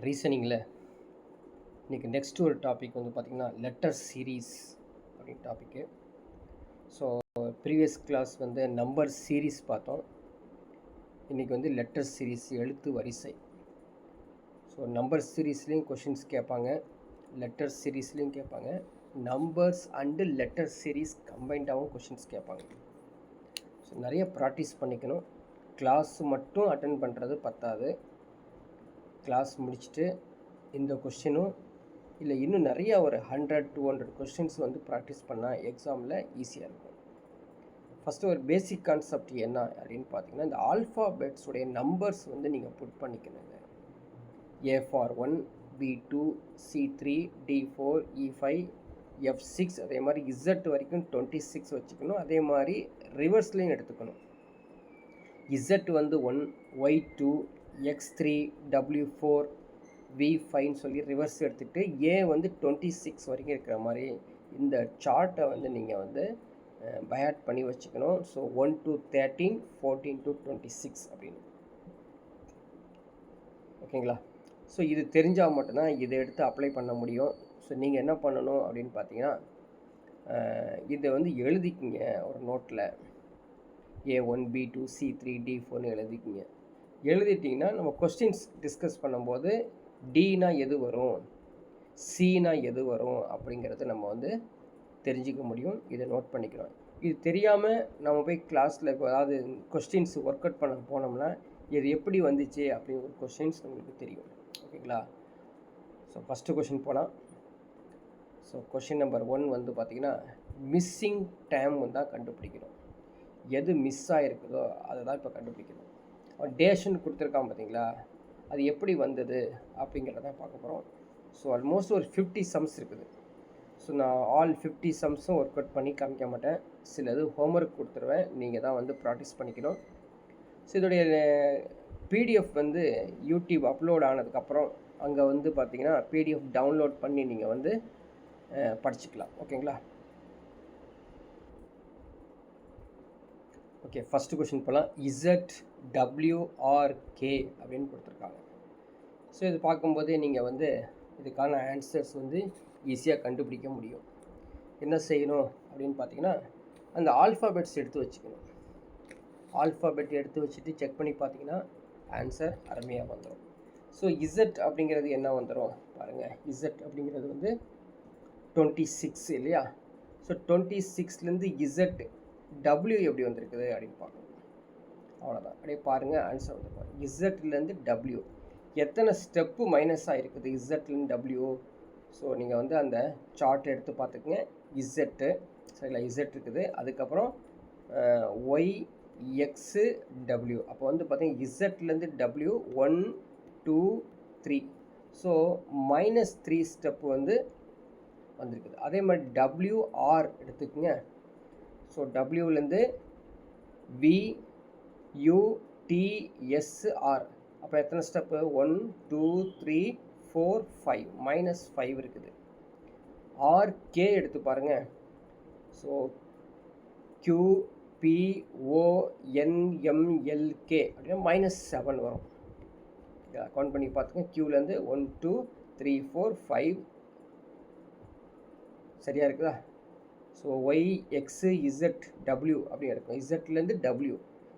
ரீசனிங்கில் இன்றைக்கி நெக்ஸ்ட் ஒரு டாபிக் வந்து பார்த்திங்கன்னா லெட்டர் சீரீஸ் அப்படின்னு டாப்பிக்கு. ஸோ ப்ரீவியஸ் கிளாஸ் வந்து நம்பர் சீரீஸ் பார்த்தோம். இன்றைக்கி வந்து லெட்டர் சீரீஸ், எழுத்து வரிசை. ஸோ நம்பர் சீரீஸ்லேயும் கொஷின்ஸ் கேட்பாங்க, லெட்டர் சீரீஸ்லேயும் கேட்பாங்க, நம்பர்ஸ் அண்டு லெட்டர் சீரீஸ் கம்பைண்டாகவும் கொஷின்ஸ் கேட்பாங்க. ஸோ நிறைய ப்ராக்டிஸ் பண்ணிக்கணும். கிளாஸ் மட்டும் அட்டென்ட் பண்ணுறது பத்தாது. கிளாஸ் முடிச்சுட்டு இந்த கொஸ்டினும் இல்லை இன்னும் நிறைய ஒரு 100-200 கொஸ்டின்ஸ் வந்து ப்ராக்டிஸ் பண்ணால் எக்ஸாமில் ஈஸியாக இருக்கும். ஃபஸ்ட்டு ஒரு பேசிக் கான்செப்ட் என்ன அப்படின்னு பார்த்தீங்கன்னா, இந்த ஆல்ஃபாபெட்ஸுடைய நம்பர்ஸ் வந்து நீங்கள் put பண்ணிக்கணுங்க. A for 1, B2, C3, D4, E5, F6, அதே மாதிரி Z வரைக்கும் 26 வச்சுக்கணும். அதே மாதிரி ரிவர்ஸ்லேயும் எடுத்துக்கணும். Z வந்து 1, Y2, X3, W4, V5ன்னு சொல்லி ரிவர்ஸ் எடுத்துகிட்டு A வந்து 26 வரைக்கும் இருக்கிற மாதிரி இந்த சார்ட்டை வந்து நீங்கள் வந்து பயாட் பண்ணி வச்சுக்கணும். ஸோ 1 to 13, 14 to 26 அப்படின்னு. ஓகேங்களா? ஸோ இது தெரிஞ்சால் மட்டும்தான் இதை எடுத்து அப்ளை பண்ண முடியும். ஸோ நீங்கள் என்ன பண்ணணும் அப்படின்னு பார்த்தீங்கன்னா, இதை வந்து எழுதிக்கிங்க ஒரு நோட்டில். A1, B2, C3, D4ன்னு எழுதிக்கிங்க. எழுதிட்டிங்கன்னா நம்ம கொஸ்டின்ஸ் டிஸ்கஸ் பண்ணும்போது டினா எது வரும், சினா எது வரும் அப்படிங்கிறது நம்ம வந்து தெரிஞ்சிக்க முடியும். இதை நோட் பண்ணிக்கிறோம். இது தெரியாமல் நம்ம போய் கிளாஸில் அதாவது கொஸ்டின்ஸ் ஒர்க் அவுட் பண்ண போனோம்னா இது எப்படி வந்துச்சு அப்படிங்கிற கொஸ்டின்ஸ் நம்மளுக்கு தெரியும். ஓகேங்களா? ஸோ ஃபஸ்ட்டு கொஷின் போனால், ஸோ கொஷின் நம்பர் 1 வந்து பார்த்திங்கன்னா, மிஸ்ஸிங் டைம் தான் கண்டுபிடிக்கணும். எது மிஸ் ஆகிருக்குதோ அதை தான் இப்போ கண்டுபிடிக்கணும். டேஷன் கொடுத்துருக்கான் பார்த்தீங்களா, அது எப்படி வந்தது அப்படிங்கிறத பார்க்க போகிறோம். ஸோ ஆல்மோஸ்ட் ஒரு 50 சம்ஸ் இருக்குது. ஸோ நான் ஆல் 50 சம்ஸும் ஒர்க் அவுட் பண்ணி காமிக்க மாட்டேன். சிலது ஹோம்ஒர்க் கொடுத்துருவேன், நீங்கள் தான் வந்து ப்ராக்டிஸ் பண்ணிக்கணும். ஸோ இதோடைய பிடிஎஃப் வந்து யூடியூப் அப்லோட் ஆனதுக்கப்புறம் அங்கே வந்து பார்த்திங்கன்னா பிடிஎஃப் டவுன்லோட் பண்ணி நீங்கள் வந்து படிச்சுக்கலாம். ஓகேங்களா? ஓகே, ஃபஸ்ட்டு கொஷின் போகலாம். ZWRK அப்படின்னு கொடுத்துருக்காங்க. ஸோ இது பார்க்கும்போதே நீங்கள் வந்து இதுக்கான ஆன்சர்ஸ் வந்து ஈஸியாக கண்டுபிடிக்க முடியும். என்ன செய்யணும் அப்படின்னு பார்த்தீங்கன்னா, அந்த ஆல்ஃபாபெட்ஸ் எடுத்து வச்சுக்கணும். ஆல்ஃபாபெட் எடுத்து வச்சுட்டு செக் பண்ணி பார்த்தீங்கன்னா ஆன்சர் அருமையாக வந்துடும். ஸோ இசட் அப்படிங்கிறது என்ன வந்துடும் பாருங்கள். இசட் அப்படிங்கிறது வந்து 26 இல்லையா? ஸோ 26லேருந்து இசட் டபிள்யூ எப்படி வந்திருக்குது அப்படின்னு பார்க்கணும். அவ்வளோதான். அப்படியே பாருங்கள், ஆன்சர் வந்துருப்பாங்க. இசட்லேருந்து டபிள்யூ எத்தனை ஸ்டெப்பு மைனஸ் ஆகிருக்குது இசட்லேருந்து டபிள்யூ. ஸோ நீங்கள் வந்து அந்த சார்ட் எடுத்து பார்த்துக்குங்க. இசட்டு சரிங்களா, இசட் இருக்குது. அதுக்கப்புறம் ஒய் எக்ஸு டபிள்யூ. அப்போ வந்து பார்த்தீங்கன்னா இசட்லேருந்து டபிள்யூ 1, 2, 3. ஸோ -3 ஸ்டெப்பு வந்து வந்திருக்குது. அதே மாதிரி டபிள்யூஆர் எடுத்துக்கோங்க. ஸோ டபிள்யூலேருந்து VUTSR. அப்போ எத்தனை ஸ்டெப்பு? 1, 2, 3, 4, 5. -5 இருக்குது. RK எடுத்து பாருங்கள். ஸோ QPONMLK அப்படின்னா -7 வரும். கவுண்ட் பண்ணி பார்த்துங்க. க்யூலேருந்து 1, 2, 3, 4, 5 சரியாக இருக்குதா? So Y X Z W அப்படி இருக்கும். இசட்லேருந்து டபிள்யூ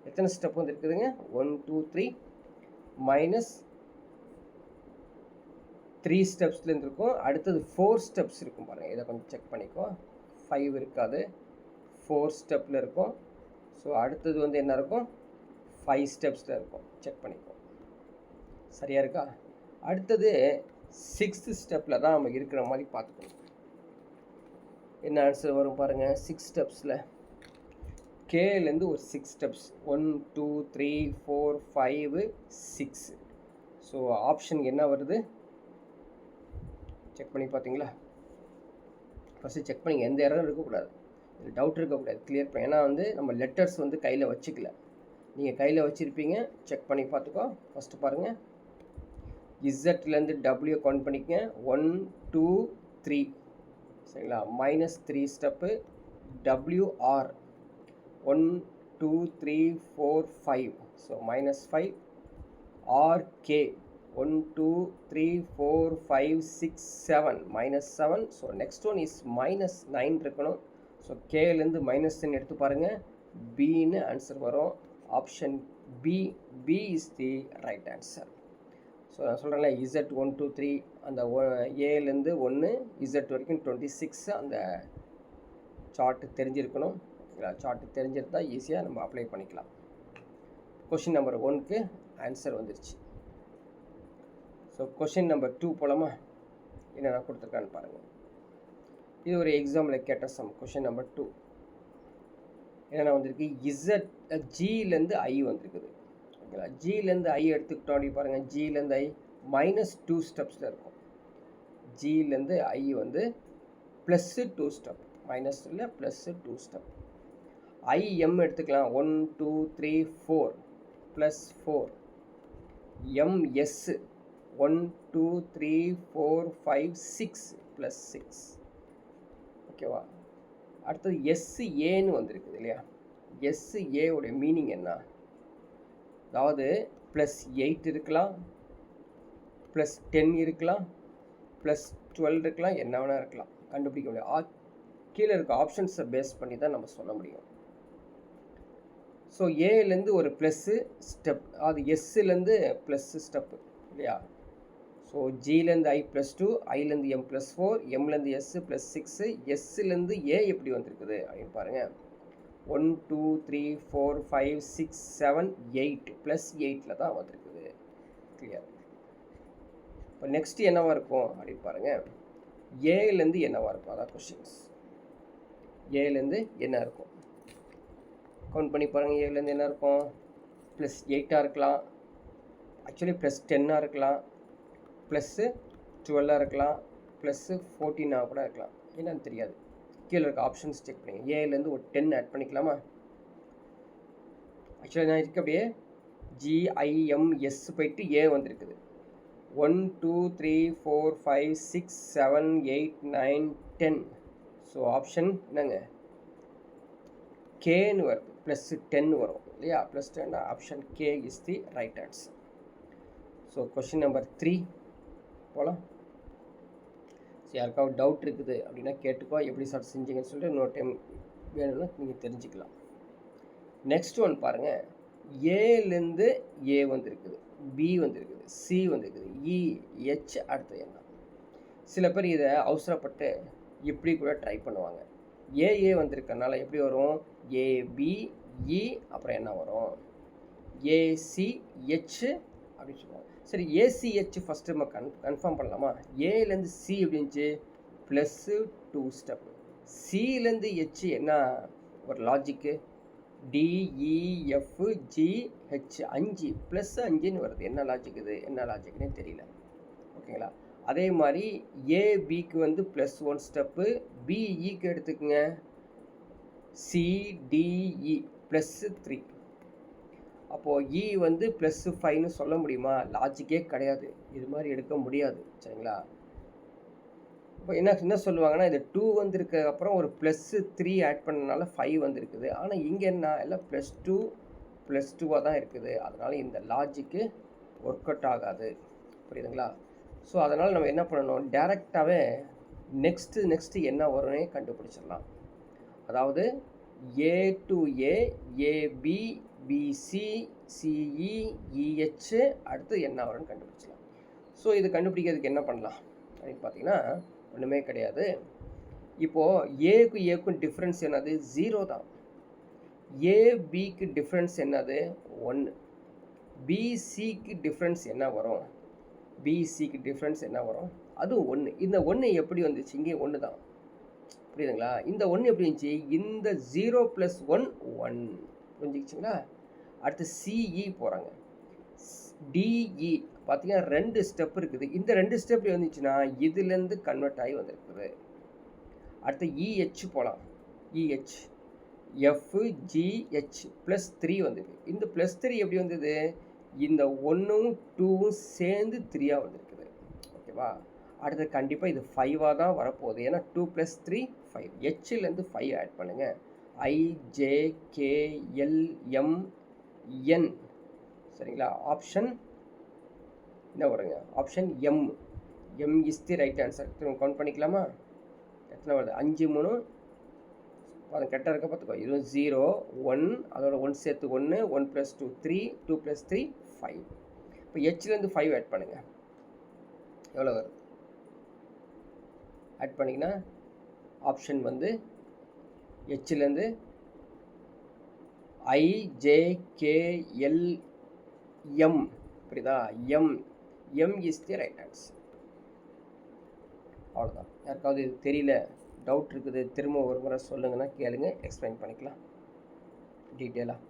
எத்தனை ஸ்டெப் வந்து இருக்குதுங்க? 1, 2, 3 -3 ஸ்டெப்ஸ்லேருந்து இருக்கும். அடுத்தது 4 ஸ்டெப்ஸ் இருக்கும் பாருங்கள். இதை கொஞ்சம் செக் பண்ணிக்கோ. 5 இருக்காது, 4 ஸ்டெப்பில் இருக்கும். ஸோ அடுத்தது வந்து என்ன இருக்கும்? 5 ஸ்டெப்ஸில் இருக்கும். செக் பண்ணிக்கோ. சரியாக இருக்கா? அடுத்தது 6th ஸ்டெப்பில் தான் நம்ம இருக்கிற மாதிரி பார்த்துக்கணும். என்ன ஆன்சர் வரும் பாருங்கள். 6 ஸ்டெப்ஸில் கேலேருந்து ஒரு 6 ஸ்டெப்ஸ். 1, 2, 3, 4, 5, 6. ஸோ ஆப்ஷன் என்ன வருது செக் பண்ணி பார்த்தீங்களா? ஃபஸ்ட்டு செக் பண்ணிங்க. எந்த எரரும் இருக்கக்கூடாது, இது டவுட் இருக்கக்கூடாது. கிளியர் பண்ணி, ஏன்னா வந்து நம்ம லெட்டர்ஸ் வந்து கையில் வச்சுக்கல. நீங்கள் கையில் வச்சுருப்பீங்க, செக் பண்ணி பார்த்துக்கோ. ஃபஸ்ட்டு பாருங்கள். இசட்லேருந்து டபிள்யூ கவுண்ட் பண்ணிக்கங்க. 1, 2, 3 சரிங்களா. -3 step. WR 1, 2, 3, 4, 5. So -5. RK 1 2 3 4 5 6 7 -7. So next one is -9 இருக்கணும். ஸோ கேலேருந்து -10 எடுத்து பாருங்கள், பின்னு ஆன்சர் வரும். Option B is the right answer. So நான் சொல்கிறேன்ல, Z 1 2 3 அந்த ஏலேருந்து 1 Z வரைக்கும் 26 அந்த சார்ட்டு தெரிஞ்சிருக்கணும். ஓகேங்களா? சார்ட்டு தெரிஞ்சிருந்தால் ஈஸியாக நம்ம அப்ளை பண்ணிக்கலாம். கொஷின் நம்பர் 1க்கு ஆன்சர் வந்துருச்சு. ஸோ கொஷின் நம்பர் 2 போலாமா? என்னென்ன கொடுத்துருக்கான்னு பாருங்கள். இது ஒரு எக்ஸாம்பிள் கேட்ட சம். கொஷின் நம்பர் 2 என்னென்ன வந்திருக்கு? ஜிலேருந்து ஐ வந்திருக்குது. ஓகேங்களா? ஜிலேருந்து ஐ எடுத்துக்கிட்டோம் அப்படி பாருங்கள். ஜிலேருந்து ஐ -2 ஸ்டெப்ஸில் இருக்கும். ஜிலேருந்து ஐ வந்து +2 ஸ்டெப், மைனஸ் இல்லை +2 ஸ்டெப். ஐஎம் எடுத்துக்கலாம். 1 2 3 4 +4. எம்எஸ் 1 2 3 4 5 6 +6. ஓகேவா? அடுத்தது எஸ்ஏன்னு வந்திருக்குது இல்லையா? எஸ்ஏ உடைய மீனிங் என்ன? அதாவது +8 இருக்கலாம், +10 இருக்கலாம், +12 இருக்கலாம், என்ன வேணால் இருக்கலாம். கண்டுபிடிக்க முடியும். கீழே இருக்க ஆப்ஷன்ஸை பேஸ் பண்ணி தான் நம்ம சொல்ல முடியும். ஸோ ஏலேருந்து ஒரு ப்ளஸ்ஸு ஸ்டெப், அது எஸ்லேருந்து ப்ளஸ்ஸு ஸ்டெப்பு இல்லையா? ஸோ ஜிலேருந்து ஐ +2, ஐலேருந்து எம் +4, எம்லேருந்து எஸ் +6, எஸ்லேருந்து ஏ எப்படி வந்திருக்குது அப்படின்னு பாருங்கள். 1 2 3 4 5 6 7 8 +8 தான் வந்திருக்குது. கிளியர். இப்போ நெக்ஸ்ட் என்னவா இருக்கும் அப்படின்னு பாருங்கள். ஏலேருந்து என்னவா இருக்கும்? அதான் கொஷின்ஸ். ஏலேருந்து என்ன இருக்கும்? கவுண்ட் பண்ணி பாருங்கள். ஏலேருந்து என்ன இருக்கும்? +8 இருக்கலாம், ஆக்சுவலி +10 இருக்கலாம், +12 இருக்கலாம், +14 கூட இருக்கலாம். என்னன்னு தெரியாது. கீழே இருக்க ஆப்ஷன்ஸ் செக் பண்ணிங்க. ஏலேருந்து ஒரு 10 ஆட் பண்ணிக்கலாமா? ஆக்சுவலாக நான் இருக்க அப்படியே ஜிஐஎம்எஸ் போயிட்டு ஏ வந்திருக்குது. 1 2 3 4 5 6 7 8 9 10. ஸோ ஆப்ஷன் என்னங்க? கேன்னு வருது. +10 வரும் இல்லையா? +10. Option K is the right answer. So question number 3 போகலாம். யாருக்காவது டவுட் இருக்குது அப்படின்னா கேட்டுக்கோ. எப்படி சார் செஞ்சீங்கன்னு சொல்லிட்டு இன்னொரு டைம் வேணும்னா நீங்கள் தெரிஞ்சுக்கலாம். நெக்ஸ்ட் ஒன் பாருங்கள். ஏலேருந்து ஏ வந்திருக்குது, பி வந்திருக்குது, சி வந்திருக்குது, இ ஹெச் அடுத்து என்ன? சில பேர் இதை அவசரப்பட்டு இப்படி கூட ட்ரை பண்ணுவாங்க. ஏஏ வந்திருக்கனால எப்படி வரும்? ஏபிஇ அப்புறம் என்ன வரும்? ஏசிஹெச் அப்படின்னு சொல்லுவாங்க. சரி, ஏசிஹெச் ஃபஸ்ட்டு நம்ம கன்ஃபார்ம் பண்ணலாமா? ஏலேருந்து சி எப்படின்ச்சு? +2 ஸ்டெப். சிலேருந்து ஹெச் என்ன ஒரு லாஜிக்கு? டிஇஎஃப்ஜிஹெச் 5 +5ன்னு வருது. என்ன லாஜிக் இது? என்ன லாஜிக்னே தெரியல. ஓகேங்களா? அதே மாதிரி ஏபிக்கு வந்து +1 ஸ்டெப்பு, பிஇக்கு எடுத்துக்கோங்க சிடிஇ +3. அப்போது இ வந்து +5ன்னு சொல்ல முடியுமா? லாஜிக்கே கிடையாது. இது மாதிரி எடுக்க முடியாது. சரிங்களா? இப்போ என்ன சொல்லுவாங்கன்னா, இது 2 வந்திருக்க அப்புறம் ஒரு +3 ஆட் பண்ணனால 5 வந்திருக்குது. ஆனால் இங்கே என்ன எல்லாம் +2 தான் இருக்குது. அதனால் இந்த லாஜிக்கு ஒர்க் அவுட் ஆகாது. புரியுதுங்களா? ஸோ அதனால் நம்ம என்ன பண்ணணும்? டேரெக்டாகவே நெக்ஸ்ட்டு என்ன வரும்னே கண்டுபிடிச்சிடலாம். அதாவது A to A, AB, BC, CE, EH அடுத்து என்ன வரும்னு கண்டுபிடிச்சலாம். ஸோ இது கண்டுபிடிக்கிறதுக்கு என்ன பண்ணலாம் அப்படின்னு பார்த்தீங்கன்னா ஒன்றுமே கிடையாது. இப்போது ஏக்கும் டிஃப்ரென்ஸ் என்னது? 0 தான். ஏபிக்கு டிஃப்ரென்ஸ் என்னது? 1. பிசிக்கு டிஃப்ரென்ஸ் என்ன வரும்? பிசிக்கு டிஃப்ரென்ஸ் என்ன வரும்? அதுவும் 1. இந்த 1 எப்படி வந்துச்சு? இங்கே 1 தான். புரியுதுங்களா? இந்த 1 எப்படி இருந்துச்சு? இந்த 0 + 1 1. புரிஞ்சுக்கிச்சிங்களா? அடுத்து சிஇ போகிறாங்க. டிஇ பார்த்தீங்கன்னா 2 ஸ்டெப் இருக்குது. இந்த 2 ஸ்டெப் வந்துச்சுன்னா இதுலேருந்து கன்வெர்ட் ஆகி வந்திருக்குது. அடுத்து இஹெச் போகலாம். இஹெச் எஃப்ஜிஹெச் +3 வந்திருக்கு. இந்த +3 எப்படி வந்தது? இந்த 1ம் 2ம் சேர்ந்து 3ஆக வந்திருக்குது. ஓகேவா? அடுத்து கண்டிப்பாக இது 5ஆக தான் வரப்போகுது. ஏன்னா 2 + 3 5. ஹெச்லேருந்து 5 ஆட் பண்ணுங்கள். IJKLMN. சரிங்களா? ஆப்ஷன் என்ன வருங்க? Option M. M is the right answer. திரும்ப கவுண்ட் பண்ணிக்கலாமா? எத்தனை வருது? 5 3 அது கரெக்டாக இருக்க பார்த்துக்கோ. இதுவும் 0 1 அதோட 1 சேர்த்து 1 1 + 2 3 2 + 3 5. இப்போ ஹெச்லேருந்து 5 ஆட் பண்ணுங்கள். எவ்வளோ வருது? ஆட் பண்ணிங்கன்னா ஆப்ஷன் வந்து ஹெச்லேருந்து IJKLM. புரியுதா? M. M is the right answer. அவ்வளோதான். யாருக்காவது இது தெரியல, டவுட் இருக்குது, திரும்ப ஒரு முறை சொல்லுங்கன்னா கேளுங்க, எக்ஸ்பிளைன் பண்ணிக்கலாம் டீட்டெயிலாக.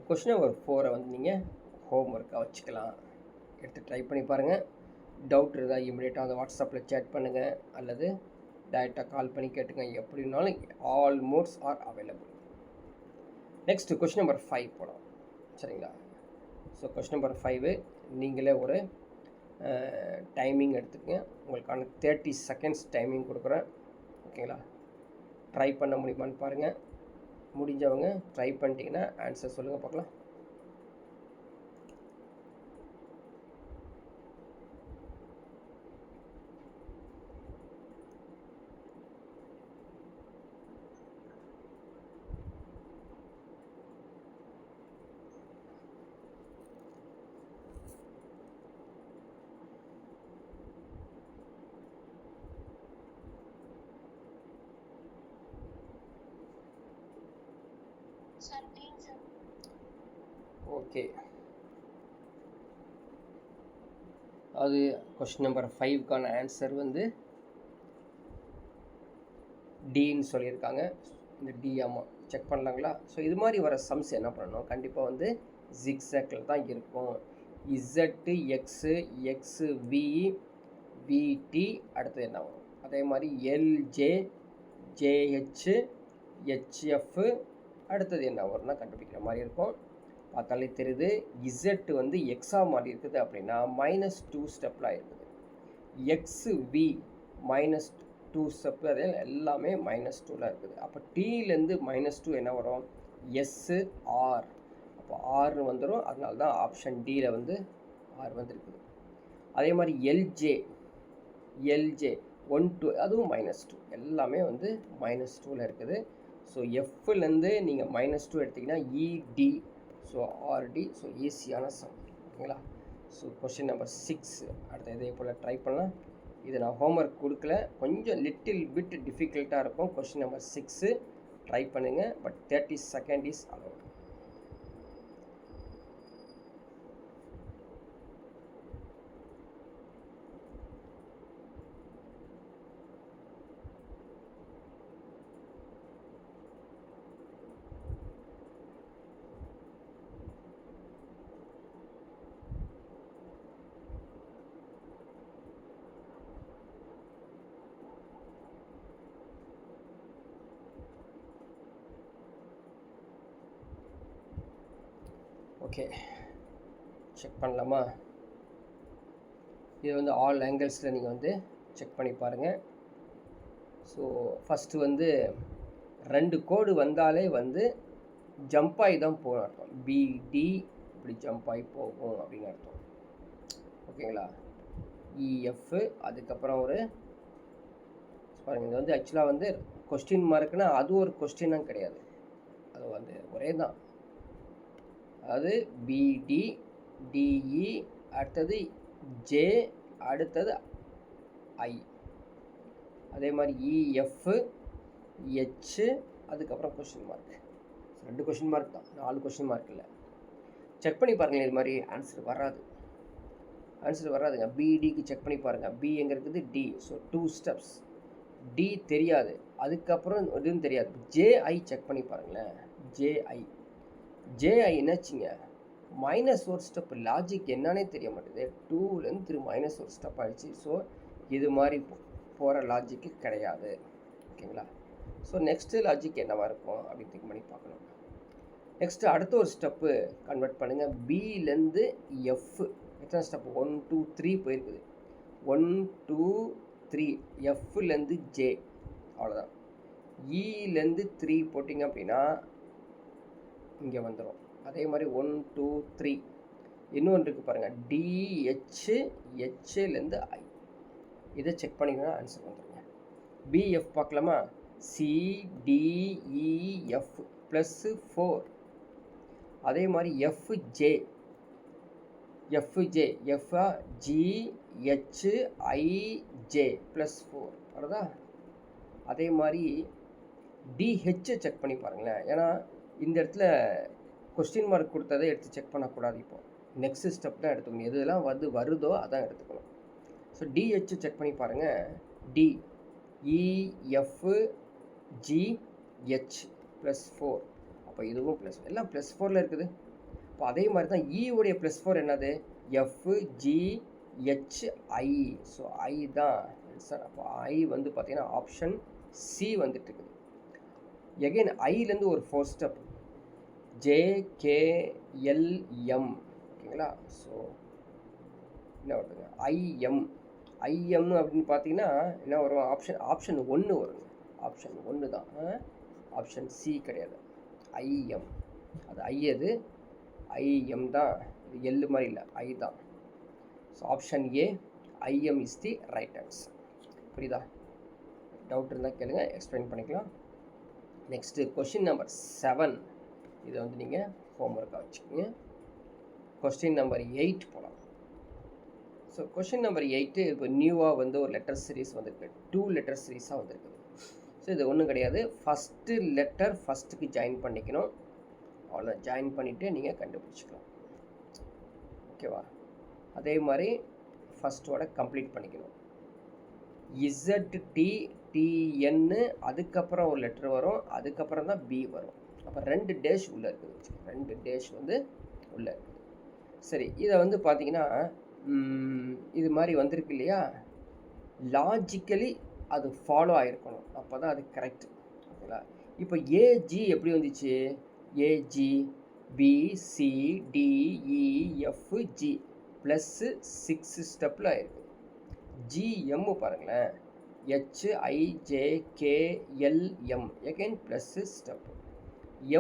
கொஸ்டின் நம்பர் 4 வந்து நீங்கள் ஹோம் ஒர்க்காக வச்சுக்கலாம். எடுத்து ட்ரை பண்ணி பாருங்கள். டவுட் இருந்தால் இமீடியட்டாக அந்த வாட்ஸ்அப்பில் சேட் பண்ணுங்கள், அல்லது டைரெக்டாக கால் பண்ணி கேட்டுங்க. எப்படினாலும் all modes are available. Next question number 5 போகலாம். சரிங்களா? ஸோ கொஸ்டின் நம்பர் 5 நீங்களே ஒரு டைமிங் எடுத்துக்கங்க. உங்களுக்கான 30 செகண்ட்ஸ் டைமிங் கொடுக்குறேன். ஓகேங்களா? ட்ரை பண்ண முடியுமான்னு பாருங்கள். முடிஞ்சவங்க ட்ரை பண்ணிட்டீங்கன்னா ஆன்சர் சொல்லுங்கள் பார்க்கலாம். ஓகே, அது கொஸ்டின் நம்பர் 5க்கான ஆன்சர் வந்து டின்னு சொல்லியிருக்காங்க. இந்த டி ஆமாம், செக் பண்ணலாங்களா? ஸோ இது மாதிரி வர சம்ஸ் என்ன பண்ணணும்? கண்டிப்பாக வந்து ஜிக்ஸாக்டில் தான் இருக்கும். இசட்டு எக்ஸு எக்ஸு வி விடி அடுத்தது என்ன வரும்? அதே மாதிரி எல்ஜே ஜேஹெச் ஹெச்எஃப் அடுத்தது என்ன வரும்னா கண்டுபிடிக்கிற மாதிரி இருக்கும். பார்த்தாலே தெரியுது. இசட் வந்து எக்ஸாக மாறி இருக்குது அப்படின்னா -2 ஸ்டெப்லாம் இருக்குது. எக்ஸு வி -2 ஸ்டெப்பு, அதே எல்லாமே -2ல இருக்குது. அப்போ டீலேருந்து -2 என்ன வரும்? S R. அப்போ ஆர்னு வந்துடும். அதனால தான் ஆப்ஷன் டியில் வந்து ஆர் வந்துருக்குது. அதே மாதிரி எல்ஜே 1 2 அதுவும் -2, எல்லாமே வந்து -2ல இருக்குது. ஸோ எஃப்லேருந்து நீங்கள் -2 எடுத்திங்கன்னா இடி, ஸோ ஆர்டி. ஸோ ஈஸியான சம். ஓகேங்களா? ஸோ கொஸ்டின் நம்பர் 6 அடுத்த இதே போல் ட்ரை பண்ணலாம். இது நான் ஹோம்ஒர்க் கொடுக்கல, கொஞ்சம் லிட்டில் பிட் டிஃபிகல்ட்டாக இருக்கும். கொஸ்டின் நம்பர் 6 ட்ரை பண்ணுங்கள், but 30 second is allot. Okay, check பண்ணலாமா? இது வந்து ஆல் ஆங்கிள்ஸில் நீங்கள் வந்து செக் பண்ணி பாருங்கள். ஸோ ஃபஸ்ட்டு வந்து 2 கோடு வந்தாலே வந்து ஜம்ப் ஆகி தான் போகணும் அர்த்தம். பிடி இப்படி ஜம்ப் ஆகி போகும் அப்படின்னு அர்த்தம். ஓகேங்களா? இஎஃப் அதுக்கப்புறம் ஒரு பாருங்கள். இது வந்து ஆக்சுவலாக வந்து கொஸ்டின் மார்க்குனா அது ஒரு கொஸ்டினாக கிடையாது, அது வந்து ஒரே தான். அதாவது பிடி டிஇ அடுத்தது ஜே அடுத்தது ஐ, அதே மாதிரி இஎஃப் ஹெச் அதுக்கப்புறம் கொஸ்டின் மார்க். 2 கொஸ்டின் மார்க் தான், 4 கொஸ்டின் மார்க் இல்லை. செக் பண்ணி பாருங்கள். இது மாதிரி ஆன்சர் வராதுங்க. பிடிக்கு செக் பண்ணி பாருங்கள். பி எங்கே இருக்குது? டி. So 2 steps. டி தெரியாது, அதுக்கப்புறம் இதுவும் தெரியாது. ஜேஐ செக் பண்ணி பாருங்களேன். ஜேஐ என்னாச்சுங்க? -1 ஸ்டெப். லாஜிக் என்னன்னே தெரிய மாட்டேது. 2லேருந்து திரும்ப -1 ஸ்டெப் ஆகிடுச்சு. ஸோ இது மாதிரி போகிற லாஜிக்கு கிடையாது. ஓகேங்களா? ஸோ நெக்ஸ்ட்டு லாஜிக் என்னவாக இருக்கும் அப்படின்னு திங்க் பண்ணி பார்க்கணும். நெக்ஸ்ட்டு அடுத்த ஒரு ஸ்டெப்பு கன்வெர்ட் பண்ணுங்கள். பிலேருந்து எஃப் எத்தனை ஸ்டெப்? 1 2 3 போயிருக்குது. 1 2 3 எஃப்லேருந்து ஜே, அவ்வளோதான். இலேருந்து 3 போட்டிங்க அப்படின்னா இங்கே வந்துடும். அதே மாதிரி 1 2 3 இன்னொன்று இருக்குது பாருங்கள், DHHலேருந்து I. இதை செக் பண்ணிங்கன்னா ஆன்சர் வந்துடுங்க. பிஎஃப் பார்க்கலாமா? CDEF + 4. அதே மாதிரி FJ GHIJ + 4 வருதா? அதே மாதிரி DH செக் பண்ணி பாருங்களேன். ஏன்னா இந்த இடத்துல கொஸ்டின் மார்க் கொடுத்ததை எடுத்து செக் பண்ணக்கூடாது. இப்போ நெக்ஸ்ட் ஸ்டெப் தான் எடுத்துக்கணும். எதுலாம் வருதோ அதான் எடுத்துக்கணும். ஸோ DH செக் பண்ணி பாருங்கள். DEFGH + 4. அப்போ இதுவும் +, எல்லாம் +4ல் இருக்குது. இப்போ அதே மாதிரி தான் உடைய +4 என்னது? FGHI. ஸோ I தான் சார். அப்போ I வந்து பார்த்தீங்கன்னா ஆப்ஷன் C வந்துட்டு இருக்குது. எகைன் ஐலேருந்து ஒரு 4 ஸ்டெப், JKLM. ஓகேங்களா? ஸோ என்ன வருதுங்க? IM அப்படின்னு பார்த்தீங்கன்னா என்ன வரும்? ஆப்ஷன் 1 வருங்க. ஆப்ஷன் 1 தான், ஆப்ஷன் C கிடையாது. IM, அது அது IM தான். இது எல் மாதிரி இல்லை, I தான். So option A, IM is the right answer. புரியுதா? டவுட் இருந்தால் கேளுங்க, எக்ஸ்பிளைன் பண்ணிக்கலாம். Next question number 7. இதை வந்து நீங்கள் ஹோம்ஒர்க்காக வச்சுக்கோங்க. கொஸ்டின் நம்பர் 8 போகலாம். ஸோ கொஷின் நம்பர் 8 இப்போ நியூவாக வந்து ஒரு லெட்டர் சீரீஸ் வந்துருக்கு. 2 லெட்டர் சீரீஸாக வந்துருக்குது. ஸோ இது ஒன்றும் கிடையாது. ஃபஸ்ட்டு லெட்டர் ஃபஸ்ட்டுக்கு ஜாயின் பண்ணிக்கணும். அவ்வளோ ஜாயின் பண்ணிவிட்டு நீங்கள் கண்டுபிடிச்சிக்கலாம். ஓகேவா? அதே மாதிரி ஃபஸ்ட்டோட கம்ப்ளீட் பண்ணிக்கணும். ZTTN, அதுக்கப்புறம் ஒரு லெட்டர் வரும், அதுக்கப்புறம் தான் B வரும். அப்போ 2 டேஷ் உள்ளே இருக்குது. 2 டேஷ் வந்து உள்ளே இருக்குது. சரி, இதை வந்து பார்த்தீங்கன்னா இது மாதிரி வந்திருக்கு இல்லையா? லாஜிக்கலி அது ஃபாலோ ஆகிருக்கணும், அப்போ தான் அது கரெக்ட். ஓகேங்களா? இப்போ AG எப்படி வந்துச்சு? AG BCDEFG +6 ஸ்டெப்பில் ஆயிருக்கு. GM பாருங்களேன், HIJKLM again plus step.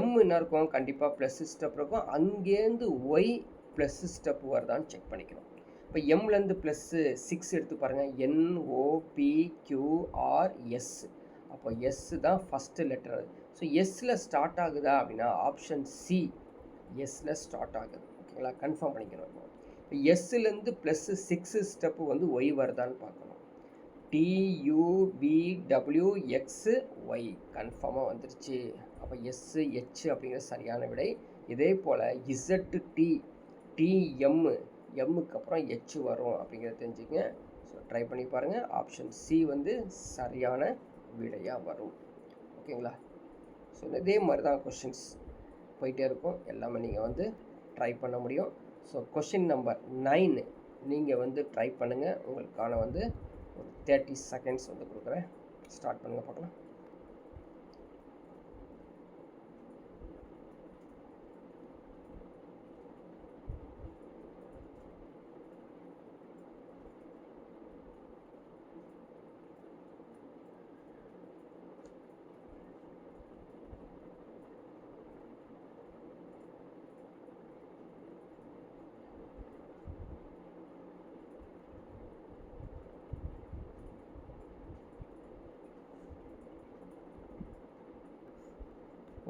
M என்ன இருக்கும்? கண்டிப்பாக ப்ளஸ் ஸ்டெப் இருக்கும். அங்கேருந்து ஒய் ப்ளஸ் ஸ்டெப் வருதான்னு செக் பண்ணிக்கணும். இப்போ எம்லேருந்து +6 எடுத்து பாருங்கள், NOPQRS. அப்போ S தான் ஃபஸ்ட்டு லெட்டர். ஸோ எஸ்ஸில் ஸ்டார்ட் ஆகுதா அப்படின்னா ஆப்ஷன் C, எஸ்ஸில் ஸ்டார்ட் ஆகுது. ஓகேங்களா? கன்ஃபார்ம் பண்ணிக்கணும். இப்போ எஸ்ஸுலேருந்து +6 ஸ்டெப்பு வந்து ஒய் வருதான்னு பார்க்கணும். TUVWXY கன்ஃபார்மாக வந்துருச்சு. அப்போ SH அப்படிங்கிற சரியான விடை. இதே போல் ZTTM, எம்முக்கு அப்புறம் H வரும் அப்படிங்கிறத தெரிஞ்சுக்கங்க. ஸோ ட்ரை பண்ணி பாருங்கள். ஆப்ஷன் C வந்து சரியான விடையாக வரும். ஓகேங்களா? ஸோ இதே மாதிரி தான் கொஷின்ஸ் போயிட்டே இருக்கும். எல்லாமே நீங்கள் வந்து ட்ரை பண்ண முடியும். ஸோ கொஷின் நம்பர் 9 நீங்கள் வந்து ட்ரை பண்ணுங்கள். உங்களுக்கான வந்து ஒரு 30 செகண்ட்ஸ் வந்து கொடுக்குறேன். ஸ்டார்ட் பண்ணுங்கள், பார்க்கலாம்.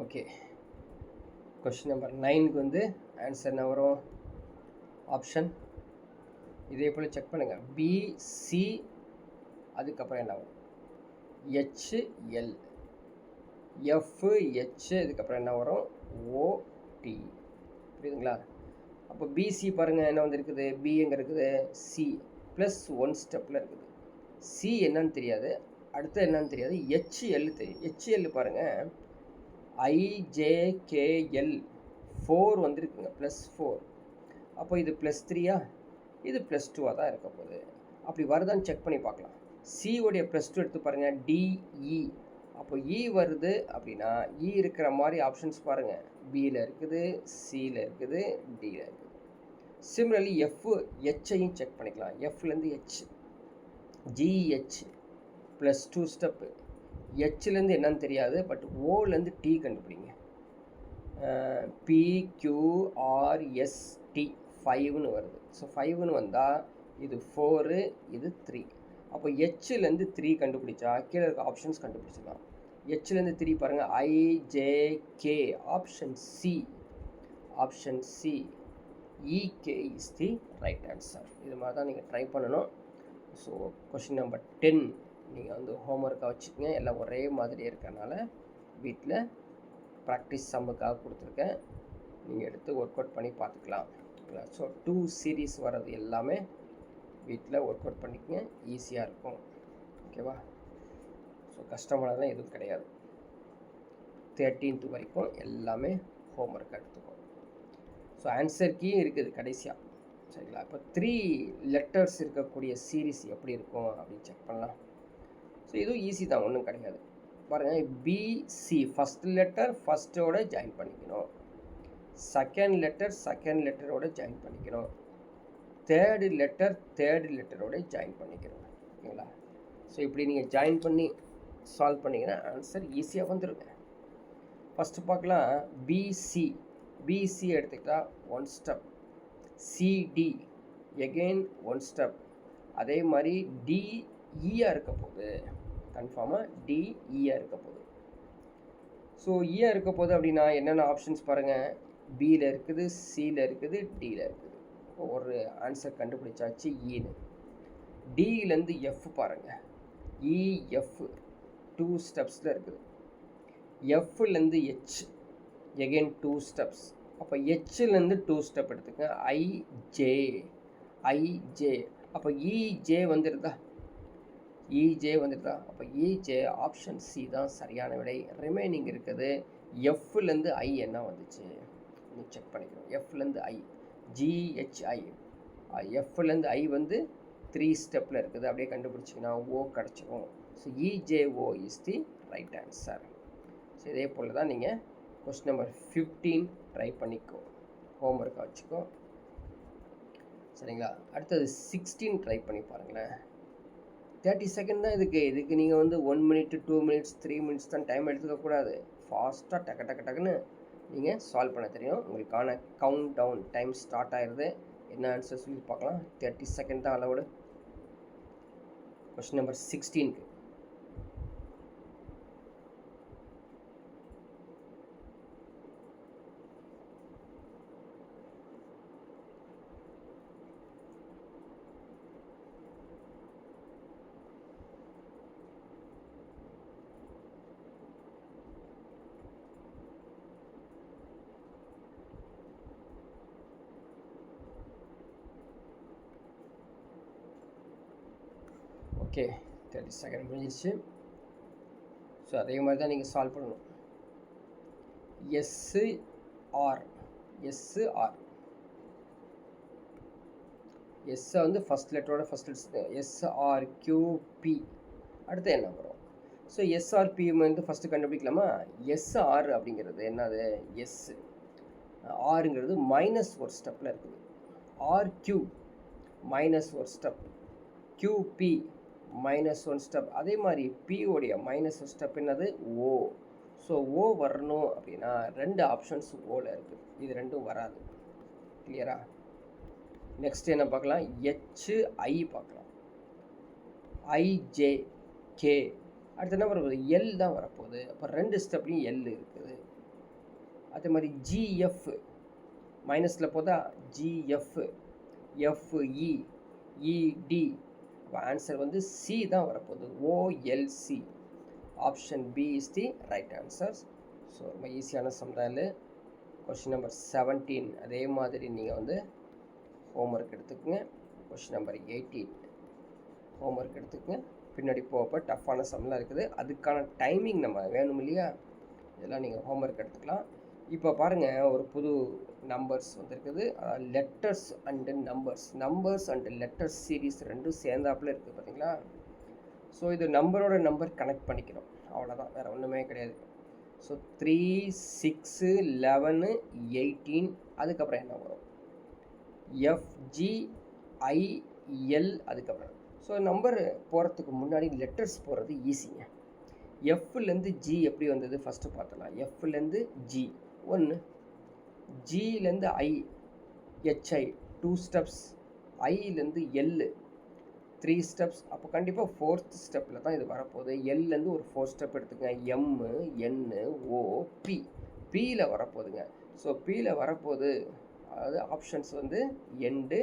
ஓகே, கொஷின் நம்பர் 9க்கு வந்து ஆன்சர் என்ன வரும்? ஆப்ஷன் இதே போல் செக் பண்ணுங்கள். BC, அதுக்கப்புறம் என்ன வரும்? HL, FH, இதுக்கப்புறம் என்ன வரும்? OT. புரியுதுங்களா? அப்போ BC பாருங்கள் என்ன வந்துருக்குது? B எங்கே இருக்குது? C +1 ஸ்டெப்பில் இருக்குது. C என்னன்னு தெரியாது, அடுத்து என்னன்னு தெரியாது. HL தெரியும். HL பாருங்கள், IJKL 4 வந்துருக்குங்க, +4. அப்போ இது +3யா, இது +2ஆக தான் இருக்க போகுது. அப்படி வருதான்னு செக் பண்ணி பார்க்கலாம். C உடைய +2 எடுத்து பாருங்கள், DE. அப்போ E வருது அப்படின்னா E இருக்கிற மாதிரி ஆப்ஷன்ஸ் பாருங்கள். Bயில் இருக்குது, Cயில் இருக்குது, Dயில் இருக்குது. சிமிலர்லி Hஐயும் செக் பண்ணிக்கலாம். Fலேருந்து H, GH +2 ஸ்டெப்பு. Hலேருந்து என்னன்னு தெரியாது, பட் ஓலேருந்து T கண்டுபிடிங்க. PQRST 5ன்னு வருது. ஸோ 5ன்னு வந்தால் இது 4, இது 3. அப்போ ஹெச்லேருந்து 3 கண்டுபிடிச்சா கீழே இருக்க ஆப்ஷன்ஸ் கண்டுபிடிச்சிடலாம். ஹெச்லேருந்து 3 பாருங்கள், IJK. Option C E K is the right answer. இது மாதிரி தான் நீங்கள் ட்ரை பண்ணணும். ஸோ கொஷின் நம்பர் 10 நீங்கள் வந்து ஹோம்ஒர்க்காக வச்சுக்கோங்க. எல்லாம் ஒரே மாதிரி இருக்கனால வீட்டில் ப்ராக்டிஸ் சம்முக்காக கொடுத்துருக்கேன். நீங்கள் எடுத்து ஒர்க் அவுட் பண்ணி பார்த்துக்கலாம். ஸோ 2 சீரீஸ் வர்றது எல்லாமே வீட்டில் ஒர்க் அவுட் பண்ணிக்கங்க, ஈஸியாக இருக்கும். ஓகேவா? ஸோ கஷ்டமானதெல்லாம் எதுவும் கிடையாது. 13th வரைக்கும் எல்லாமே ஹோம்ஒர்க் எடுத்துக்கும். ஸோ ஆன்சர் கீயும் இருக்குது கடைசியாக. சரிங்களா? இப்போ 3 லெட்டர்ஸ் இருக்கக்கூடிய சீரீஸ் எப்படி இருக்கும் அப்படின்னு செக் பண்ணலாம். ஸோ இதுவும் ஈஸி தான், ஒன்றும் கிடையாது. பாருங்கள், பிசி ஃபஸ்ட் லெட்டர் ஃபஸ்ட்டோட ஜாயின் பண்ணிக்கணும், செகண்ட் லெட்டரோட ஜாயின் பண்ணிக்கணும், தேர்டு லெட்டரோட ஜாயின் பண்ணிக்கணும். ஓகேங்களா? ஸோ இப்படி நீங்கள் ஜாயின் பண்ணி சால்வ் பண்ணிங்கன்னா ஆன்சர் ஈஸியாக வந்துடுங்க. ஃபஸ்ட்டு பார்க்கலாம். பிசி எடுத்துக்கிட்டால் 1 ஸ்டெப், சிடி எகெயின் 1 ஸ்டெப், அதே மாதிரி டிஇயாக இருக்க போகுது. கன்ஃபார்மாக டிஇயாக இருக்க போகுது. ஸோ ஈயாக இருக்க போகுது அப்படின்னா என்னென்ன ஆப்ஷன்ஸ் பாருங்கள். பியில் இருக்குது, சியில் இருக்குது, டியில் இருக்குது. ஒரு ஆன்சர் கண்டுபிடிச்சாச்சு ஈன்னு. டியிலேருந்து எஃப் பாருங்கள், இஎஃப் 2 ஸ்டெப்ஸில் இருக்குது. எஃப்லேருந்து ஹெச் எகெயின் 2 ஸ்டெப்ஸ். அப்போ ஹெச்லேருந்து 2 ஸ்டெப் எடுத்துக்க, ஐஜே. அப்போ இஜே வந்துடுதா? அப்போ இஜே ஆப்ஷன் சி தான் சரியான விடை. ரிமைனிங் இருக்குது எஃப்லேருந்து ஐ என்ன வந்துச்சு செக் பண்ணிக்கணும். எஃப்லேருந்து ஐ, ஜிஹெச்ஐ. எஃப்லேருந்து ஐ வந்து 3 ஸ்டெப்பில் இருக்குது. அப்படியே கண்டுபிடிச்சிங்கன்னா ஓ கிடச்சிரும். So E J O is the right answer. So இதே போல் தான் நீங்கள் கொஸ்டின் நம்பர் 15 ட்ரை பண்ணிக்கோ, ஹோம்ஒர்க்காக வச்சுக்கோ. சரிங்களா? அடுத்தது 16 ட்ரை பண்ணி பாருங்களேன். 30 செகண்ட் தான் இதுக்கு நீங்கள் வந்து 1 minute 2 minutes 3 minutes தான் டைம் எடுத்துக்கக்கூடாது. ஃபாஸ்ட்டாக டக்குன்னு நீங்கள் சால்வ் பண்ண தெரியும். உங்களுக்கான கவுண்ட் டவுன் டைம் ஸ்டார்ட் ஆயிடுது. என்ன ஆன்சர் சொல்லி பார்க்கலாம். 30 செகண்ட் தான் அளவோடு. கொஸ்டின் நம்பர் 16க்கு ஓகே. 30 செகண்ட் முடிஞ்சிருச்சு. ஸோ அதே மாதிரி தான் நீங்கள் சால்வ் பண்ணணும். எஸ்ஆர் எஸ்ஸை வந்து ஃபஸ்ட் லெட்டரோட எஸ்ஆர்கியூபி அடுத்து என்ன வரும்? ஸோ எஸ்ஆர்பி வந்து ஃபஸ்ட்டு கண்டுபிடிக்கலாமா? எஸ்ஆர் அப்படிங்கிறது என்னது? எஸ் ஆருங்கிறது -1 ஸ்டெப்பில் இருக்குது. Argue -1 step, QP -1 step. அதே மாதிரி பியோடைய -1 ஸ்டெப் என்னது? ஓ. ஸோ ஓ வரணும் அப்படின்னா 2 ஆப்ஷன்ஸ் ஓவில் இருக்குது. இது ரெண்டும் வராது. கிளியரா? நெக்ஸ்ட் என்ன பார்க்கலாம்? ஹெச்ஐ பார்க்கலாம். ஐஜேகே. அடுத்து என்ன வரப்போகுது? எல் தான் வரப்போகுது. அப்போ 2 ஸ்டெப்லையும் எல் இருக்குது. அதே மாதிரி ஜிஎஃப் மைனஸில் போதா, ஜிஎஃப், எஃப்இ, இடி. ஆன்சர் வந்து சி தான் வரப்போகுது, O L C. Option B is the right answer. So ரொம்ப ஈஸியான சம்தால். கொஷின் நம்பர் 17 அதே மாதிரி நீங்கள் வந்து ஹோம்ஒர்க் எடுத்துக்கோங்க. கொஷின் நம்பர் 18 ஹோம்ஒர்க் எடுத்துக்கோங்க. பின்னாடி போகப்போ டஃப்பான சம்லாம் இருக்குது. அதுக்கான டைமிங் நம்ம வேணும் இல்லையா? இதெல்லாம் நீங்கள் ஹோம்ஒர்க் எடுத்துக்கலாம். இப்போ பாருங்கள், ஒரு புது நம்பர்ஸ் வந்துருக்குது. Letters and numbers and letters series ரெண்டும் சேர்ந்தாப்புல இருக்குது பார்த்தீங்களா? ஸோ இது நம்பரோட நம்பர் கனெக்ட் பண்ணிக்கணும், அவ்வளோதான், வேறு ஒன்றுமே கிடையாது. ஸோ 3, 6, 11, 18. அதுக்கப்புறம் என்ன வரும்? எஃப்ஜிஐஎல். அதுக்கப்புறம் ஸோ நம்பர் போகிறதுக்கு முன்னாடி லெட்டர்ஸ் போகிறது ஈஸிங்க. எஃப்லேருந்து ஜி எப்படி வந்தது ஃபஸ்ட்டு பார்த்தலாம். எஃப்லேருந்து ஜி 1, ஜிலேருந்து ஐ, ஹெச்ஐ 2 ஸ்டெப்ஸ், ஐலேருந்து எல் 3 ஸ்டெப்ஸ். அப்போ கண்டிப்பாக 4th ஸ்டெப்பில் தான் இது வரப்போகுது. எல்லேருந்து ஒரு 4 ஸ்டெப் எடுத்துக்கங்க. எம்மு, என்னு, ஓ, பி, பியில் வரப்போகுதுங்க. ஸோ பியில் வரப்போகுது, அதாவது ஆப்ஷன்ஸ் வந்து எண்டு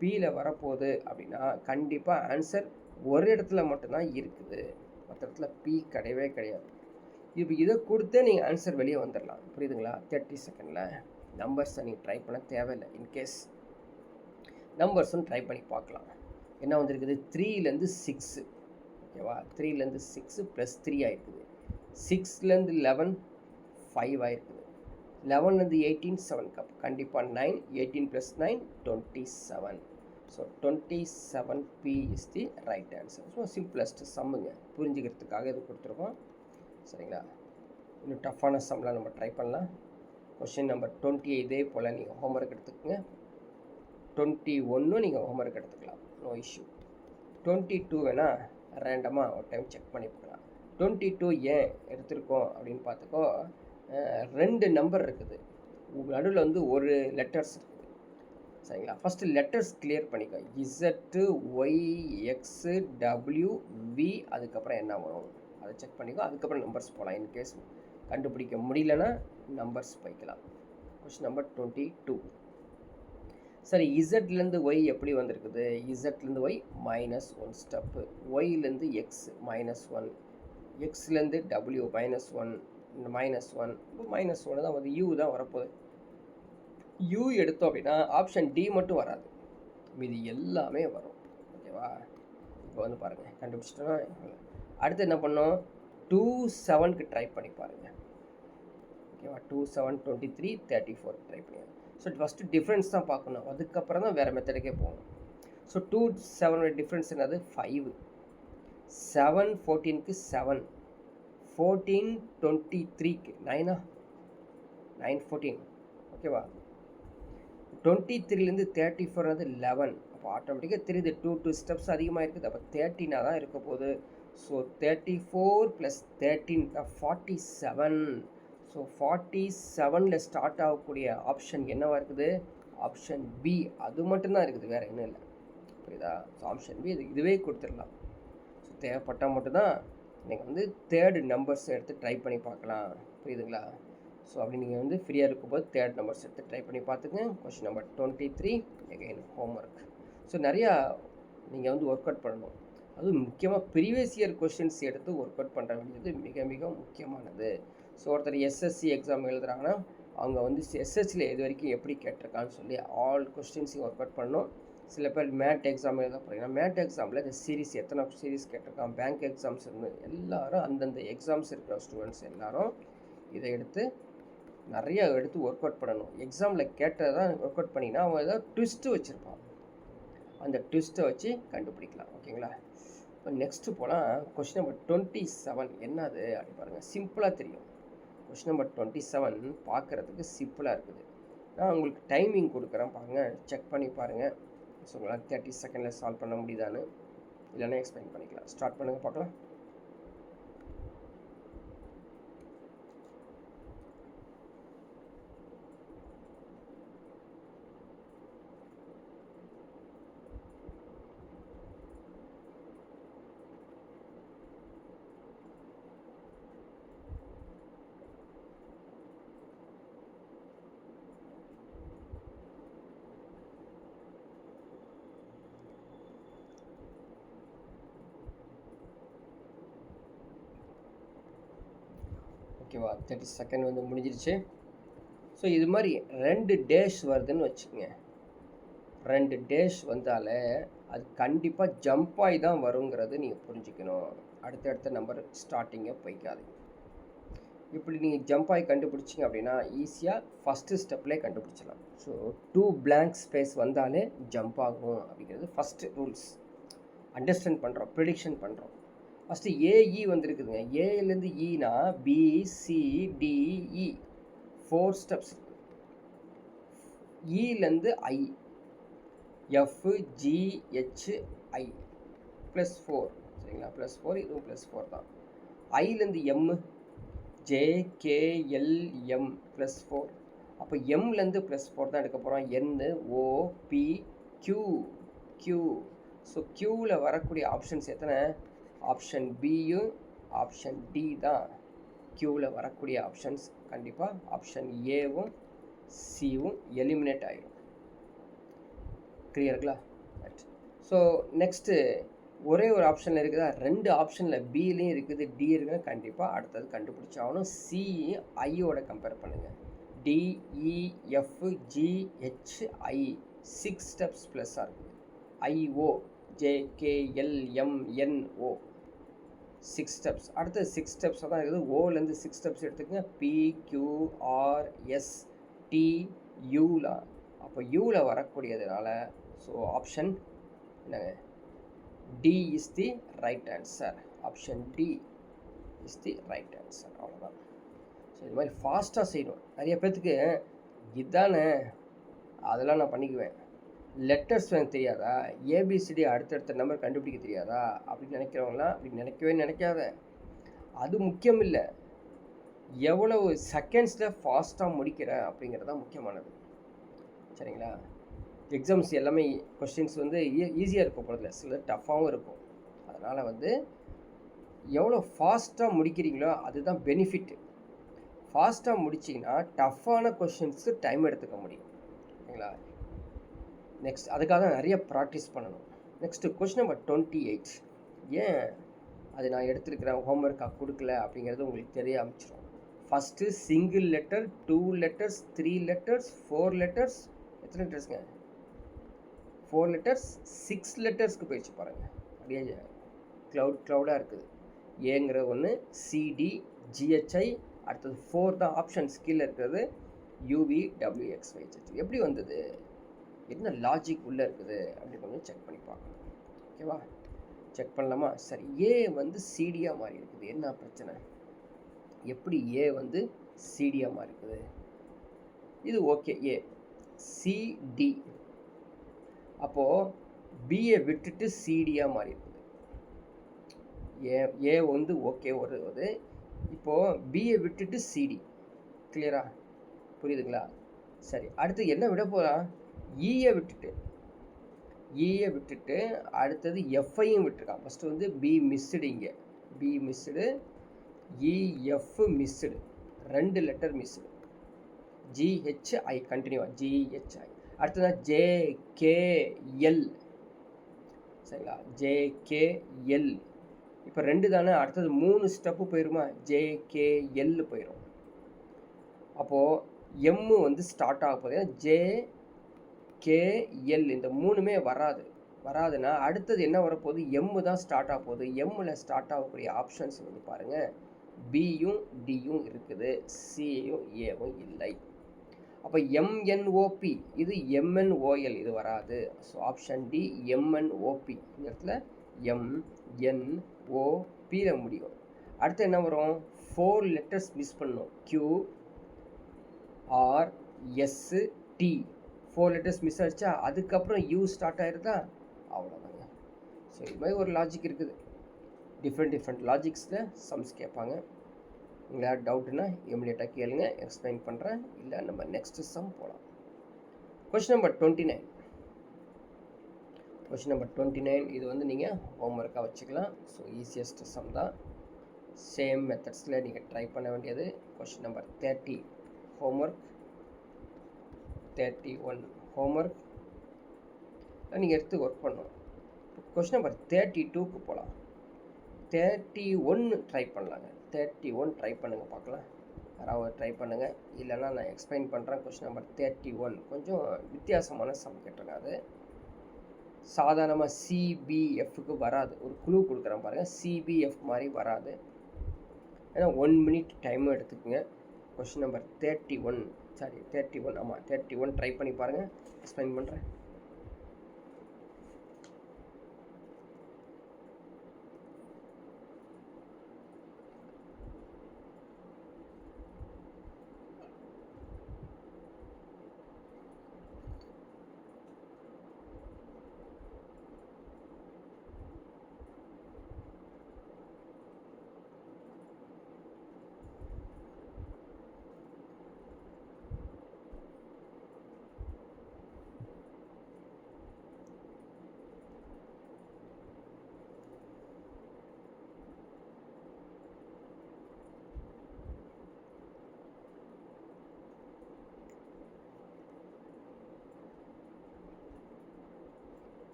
பியில் வரப்போகுது அப்படின்னா கண்டிப்பாக ஆன்சர் ஒரு இடத்துல மட்டும்தான் இருக்குது, மற்ற இடத்துல பி கிடையவே கிடையாது. இப்போ இதை கொடுத்தே நீங்கள் ஆன்சர் வெளியே வந்துடலாம். புரியுதுங்களா? 30 செகண்டில் நம்பர்ஸை நீங்கள் ட்ரை பண்ண தேவையில்லை. இன்கேஸ் நம்பர்ஸும் ட்ரை பண்ணி பார்க்கலாம். என்ன வந்திருக்குது? 3லேருந்து 6, ஓகேவா? 3லேருந்து 6 + 3 ஆகிருக்குது. 6லேருந்து 11 5 ஆகிருக்குது. 11லேருந்து 18 7 கப், கண்டிப்பாக 9. 18 + 9 27. So 27P is the right answer. So simplest சம்முங்க, புரிஞ்சுக்கிறதுக்காக இது கொடுத்துருக்கோம். சரிங்களா? இன்னும் டஃப்பான சம்லாம் நம்ம ட்ரை பண்ணலாம். கொஷின் நம்பர் 20 இதே போல் நீங்கள் ஹோம்ஒர்க் எடுத்துக்கோங்க. 21 நீங்கள் ஹோம்ஒர்க் எடுத்துக்கலாம், நோ இஷ்யூ. 22 வேணால் ரேண்டமாக ஒரு டைம் செக் பண்ணி பார்க்கலாம். 22 ஏன் எடுத்திருக்கோம் அப்படின்னு பார்த்துக்கோ, 2 நம்பர் இருக்குது, நடுவில் வந்து ஒரு லெட்டர்ஸ் இருக்குது. சரிங்களா? ஃபஸ்ட்டு லெட்டர்ஸ் கிளியர் பண்ணிக்கோ. Z, Y, X, W, V, அதுக்கப்புறம் என்ன வரும் அதை செக் பண்ணிக்கோ. அதுக்கப்புறம் நம்பர்ஸ் போகலாம். இன்கேஸ் கண்டுபிடிக்க முடியலன்னா நம்பர்ஸ் போய்க்கலாம். Question number 22. சரி, இசட்லேருந்து ஒய் எப்படி வந்திருக்குது? இசட்லேருந்து ஒய் -1 ஸ்டெப்பு, ஒய்லேருந்து எக்ஸ் -1, எக்ஸ்லேருந்து டபிள்யூ -1, -1, -1 தான் வந்து யூ தான் வரப்போகுது. யூ எடுத்தோம் அப்படின்னா ஆப்ஷன் டி மட்டும் வராது, மீதி எல்லாமே வரும். ஓகேவா? இப்போ வந்து பாருங்கள், கண்டுபிடிச்சிட்டோன்னா அடுத்து என்ன பண்ணோம்? 27க்கு ட்ரை பண்ணி பாருங்கள். ஓகேவா? 27, 23, 34 ட்ரை பண்ணி. ஸோ ஃபஸ்ட்டு டிஃப்ரென்ஸ் தான் பார்க்கணும், அதுக்கப்புறம் தான் வேறு மெத்தடுக்கே போகணும். ஸோ 2 7 டிஃப்ரென்ஸ் என்னது? 5. 7 14க்கு 7, 14 23க்கு 9, 9 14. ஓகேவா? 23லேருந்து 34 வந்து 11. அப்போ ஆட்டோமேட்டிக்காக தெரியுது 2 ஸ்டெப்ஸ் அதிகமாக இருக்குது. அப்போ 13 தான் இருக்க போகுது. ஸோ 34 + 13 47. ஸோ 47ல் ஸ்டார்ட் ஆகக்கூடிய ஆப்ஷன் என்னவாக இருக்குது? Option B. அது மட்டும்தான் இருக்குது, வேறு என்ன இல்லை. புரியுதா? ஸோ ஆப்ஷன் பி இதுவே கொடுத்துடலாம். ஸோ தேவைப்பட்டால் மட்டும்தான் நீங்கள் வந்து தேர்டு நம்பர்ஸ் எடுத்து ட்ரை பண்ணி பார்க்கலாம். புரியுதுங்களா? ஸோ அப்படி நீங்கள் வந்து ஃப்ரீயாக இருக்கும்போது தேர்ட் நம்பர்ஸ் எடுத்து ட்ரை பண்ணி பார்த்துக்குங்க. Question number 23 again homework. So நிறையா நீங்கள் வந்து ஒர்க் அவுட் பண்ணணும். அதுவும் முக்கியமாக ப்ரீவியஸ் இயர் கொஸ்டின்ஸ் எடுத்து ஒர்க் அவுட் பண்ணுற வேண்டியது மிக மிக முக்கியமானது. ஸோ ஒருத்தர் எஸ்எஸ்சி எக்ஸாம் எழுதுகிறாங்கன்னா அவங்க வந்து எஸ்எஸ்சியில் இது வரைக்கும் எப்படி கேட்டிருக்கான்னு சொல்லி ஆல் கொஸ்டின்ஸையும் ஒர்க் அவுட் பண்ணணும். சில பேர் மேட் எக்ஸாம் எழுத போகிறீங்கன்னா மேட் எக்ஸாமில் இந்த சீரீஸ் எத்தனை சீரீஸ் கேட்டிருக்கான், பேங்க் எக்ஸாம்ஸ் இருந்து எல்லோரும் அந்தந்த எக்ஸாம்ஸ் இருக்கிற ஸ்டூடெண்ட்ஸ் எல்லோரும் இதை எடுத்து நிறைய எடுத்து ஒர்க் அவுட் பண்ணணும். எக்ஸாமில் கேட்டதை தான் ஒர்க் அவுட் பண்ணிங்கன்னா அவன் ஏதாவது ட்விஸ்ட்டு வச்சுருப்பான், அந்த ட்விஸ்ட்டை வச்சு கண்டுபிடிக்கலாம். ஓகேங்களா? இப்போ நெக்ஸ்ட்டு போனால் கொஸ்டின் நம்பர் 27 என்னது அப்படி பாருங்கள், சிம்பிளாக தெரியும். கொஸ்டின் நம்பர் 27 பார்க்குறதுக்கு சிம்பிளாக இருக்குது. நான் உங்களுக்கு டைமிங் கொடுக்குறேன், பாருங்கள், செக் பண்ணி பாருங்கள். ஸோ உங்களால் 30 செகண்டில் சால்வ் பண்ண முடியுதான்னு, இல்லைன்னா எக்ஸ்பிளைன் பண்ணிக்கலாம். ஸ்டார்ட் பண்ணுங்கள் பார்க்கலாம். ஓகேவா? 30 செகண்ட் வந்து முடிஞ்சிருச்சு. ஸோ இது மாதிரி 2 டேஷ் வருதுன்னு வச்சுக்கோங்க. 2 டேஷ் வந்தாலே அது கண்டிப்பாக ஜம்ப் ஆகி தான் வருங்கிறது நீங்கள் புரிஞ்சுக்கணும். அடுத்தடுத்த நம்பர் ஸ்டார்டிங்கை போய்க்காது. இப்படி நீங்கள் ஜம்ப் ஆகி கண்டுபிடிச்சிங்க அப்படின்னா ஈஸியாக ஃபஸ்ட்டு ஸ்டெப்லேயே கண்டுபிடிச்சலாம். ஸோ 2 பிளாங்க் ஸ்பேஸ் வந்தாலே ஜம்ப் ஆகும் அப்படிங்கிறது ஃபஸ்ட்டு ரூல்ஸ். அண்டர்ஸ்டாண்ட் பண்ணுறோம், ப்ரிடிக்ஷன் பண்ணுறோம். ஃபஸ்ட்டு ஏஇ வந்துருக்குதுங்க. ஏலேருந்து இனா பிசிடிஇ 4 ஸ்டெப்ஸ். இலேருந்து ஐ எஃப்ஜிஹெச்ஐ +4. சரிங்களா? +4, இதுவும் +4 தான். ஐலேருந்து எம் ஜேகேஎல்எம் +4. அப்போ எம்லேருந்து +4 தான் எடுக்க போகிறோம். N O P Q Q. So கியூவில் வரக்கூடிய ஆப்ஷன்ஸ் எத்தனை? ஆப்ஷன் பியும் ஆப்ஷன் டி தான் கியூவில் வரக்கூடிய ஆப்ஷன்ஸ். கண்டிப்பாக ஆப்ஷன் ஏவும் சியும் எலிமினேட் ஆகிடும். கிளியருங்களா? ரைட். ஸோ நெக்ஸ்ட்டு ஒரே ஒரு ஆப்ஷனில் இருக்குதா? 2 ஆப்ஷனில் பிலையும் இருக்குது, டி இருக்குன்னு கண்டிப்பாக அடுத்தது கண்டுபிடிச்சாகணும். சி ஐயோட கம்பேர் பண்ணுங்கள். DEFGHI 6 ஸ்டெப்ஸ் ப்ளஸ்ஸாக இருக்குது. IO JKLMNO 6 steps. அடுத்தது 6 ஸ்டெப்ஸாக தான் இருக்குது. ஓலேருந்து 6 ஸ்டெப்ஸ் எடுத்துக்கங்க. PQRSTUலாம். அப்போ யூவில் வரக்கூடியதுனால ஸோ ஆப்ஷன் என்னங்க? D is the right answer. Option D is the right answer. அவ்வளோதான். ஸோ இது மாதிரி ஃபாஸ்ட்டாக செய்யணும். நிறைய பேர்த்துக்கு இதுதானே அதெல்லாம் நான் பண்ணிக்குவேன், லெட்டர்ஸ் எனக்கு தெரியாதா, ஏபிசிடி அடுத்தடுத்த நம்பர் கண்டுபிடிக்க தெரியாதா அப்படின்னு நினைக்கிறவங்களாம் அப்படி நினைக்கவே நினைக்காத. அது முக்கியம் இல்லை, எவ்வளவு செகண்ட்ஸில் ஃபாஸ்ட்டாக முடிக்கிற அப்படிங்கிறது தான் முக்கியமானது. சரிங்களா? எக்ஸாம்ஸ் எல்லாமே கொஸ்டின்ஸ் வந்து ஈஸியாக இருக்கும் போகிறதுல, சில டஃப்பாகவும் இருக்கும். அதனால் வந்து எவ்வளோ ஃபாஸ்ட்டாக முடிக்கிறீங்களோ அதுதான் பெனிஃபிட்டு. ஃபாஸ்ட்டாக முடிச்சிங்கன்னா டஃப்பான கொஸ்டின்ஸுக்கு டைம் எடுத்துக்க முடியும். ஓகேங்களா? நெக்ஸ்ட் அதுக்காக தான் நிறைய ப்ராக்டிஸ் பண்ணணும். Next question number 28. ஏன் அது நான் எடுத்துருக்கிறேன் ஹோம்ஒர்க்காக கொடுக்கல அப்படிங்கிறது உங்களுக்கு தெரிய ஆரம்பிச்சிடும். First single letter, 2 letters, 3 letters, 4 letters. எத்தனை லெட்டர்ஸுங்க? 4 லெட்டர்ஸ், 6 லெட்டர்ஸ்க்கு போயிடுச்சு பாருங்கள். அப்படியே க்ளவுடாக இருக்குது. ஏங்கிற ஒன்று, சிடி ஜிஹெச்ஐ, அடுத்தது 4 தான் ஆப்ஷன்ஸ் கீழே இருக்கிறது, UVWXYZ. எப்படி வந்தது, என்ன லாஜிக் உள்ளே இருக்குது அப்படி கொஞ்சம் செக் பண்ணி பார்க்கணும். ஓகேவா? செக் பண்ணலாமா? சரி, ஏ வந்து சிடியாக மாறி இருக்குது, என்ன பிரச்சனை? எப்படி ஏ வந்து சிடியாக மாறி இருக்குது? இது ஓகே, ஏ சிடி. அப்போது பியை விட்டுட்டு சிடியாக மாறி இருக்குது. ஏ வந்து ஓகே வருது. இப்போது பியை விட்டுட்டு சிடி. கிளியரா? புரியுதுங்களா? சரி, அடுத்து என்ன விட போகிறான்? ஈயை விட்டுட்டு அடுத்தது எஃப்ஐயும் விட்டுருக்கான். ஃபஸ்ட்டு வந்து பி மிஸ்டு, இங்கே B missed, E F missed, 2 letter missed. G H I கண்டினியூவா, ஜிஹெச்ஐ. அடுத்ததான் ஜேகேஎல். சரிங்களா? ஜேகேஎல். இப்போ 2 தானே, அடுத்தது 3 ஸ்டெப்பு போயிருமா? ஜேகேஎல் போயிடும். அப்போது எம்மு வந்து ஸ்டார்ட் ஆக போகுது. ஜேகேஎல் இந்த 3மே வராதுன்னா அடுத்தது என்ன வரப்போகுது? எம்மு தான் ஸ்டார்ட் ஆக போகுது. எம்மில் ஸ்டார்ட் ஆகக்கூடிய ஆப்ஷன்ஸ் வந்து பாருங்கள், பியும் டியும் இருக்குது, சியும் ஏவும் இல்லை. அப்போ எம்என்ஓபி, இது எம்என்ஓஎல், இது வராது. So option D MNOP. இந்த இடத்துல எம்என்ஓபியில் முடியும். அடுத்து என்ன வரும்? 4 லெட்டர்ஸ் மிஸ் பண்ணணும். QRST 4 லெட்டர்ஸ் மிஸ் ஆகிடுச்சா? அதுக்கப்புறம் யூ ஸ்டார்ட் ஆகிருதா? அவ்வளோதாங்க. ஸோ இது மாதிரி ஒரு லாஜிக் இருக்குது. டிஃப்ரெண்ட் லாஜிக்ஸில் சம்ஸ் கேட்பாங்க. உங்களால் டவுட்டுன்னா இமிடியேட்டாக கேளுங்க, எக்ஸ்பிளைன் பண்ணுறேன். இல்லை நம்ம நெக்ஸ்ட் சம் போகலாம். Question number 29. கொஸ்டின் நம்பர் 29 இது வந்து நீங்கள் ஹோம்ஒர்க்காக வச்சுக்கலாம். ஸோ ஈஸியஸ்ட் சம் தான். சேம் மெத்தட்ஸில் நீங்கள் ட்ரை பண்ண வேண்டியது. கொஸ்டின் நம்பர் 30 ஹோம்ஒர்க், 31 ஹோம்ஒர்க் நீங்கள் எடுத்து ஒர்க் பண்ணணும். கொஸ்டின் நம்பர் 32க்கு போகலாம். 31 ட்ரை பண்ணலாங்க. 31 ட்ரை பண்ணுங்கள், பார்க்கலாம். யாராவது ட்ரை பண்ணுங்கள், இல்லைன்னா நான் எக்ஸ்பிளைன் பண்ணுறேன். கொஸ்டின் நம்பர் 31 கொஞ்சம் வித்தியாசமான சம் கேட்டிருக்காங்க. அது சாதாரணமாக சிபிஎஃப்க்கு வராது. ஒரு குழு கொடுக்குறேன் பாருங்கள், சிபிஎஃப் மாதிரி வராது. ஏன்னா 1 மினிட் டைமும் எடுத்துக்கோங்க. கொஸ்டின் நம்பர் 31 ஆமாம் 31 ட்ரை பண்ணி பாருங்கள், எக்ஸ்பிளைன் பண்ணுறேன்.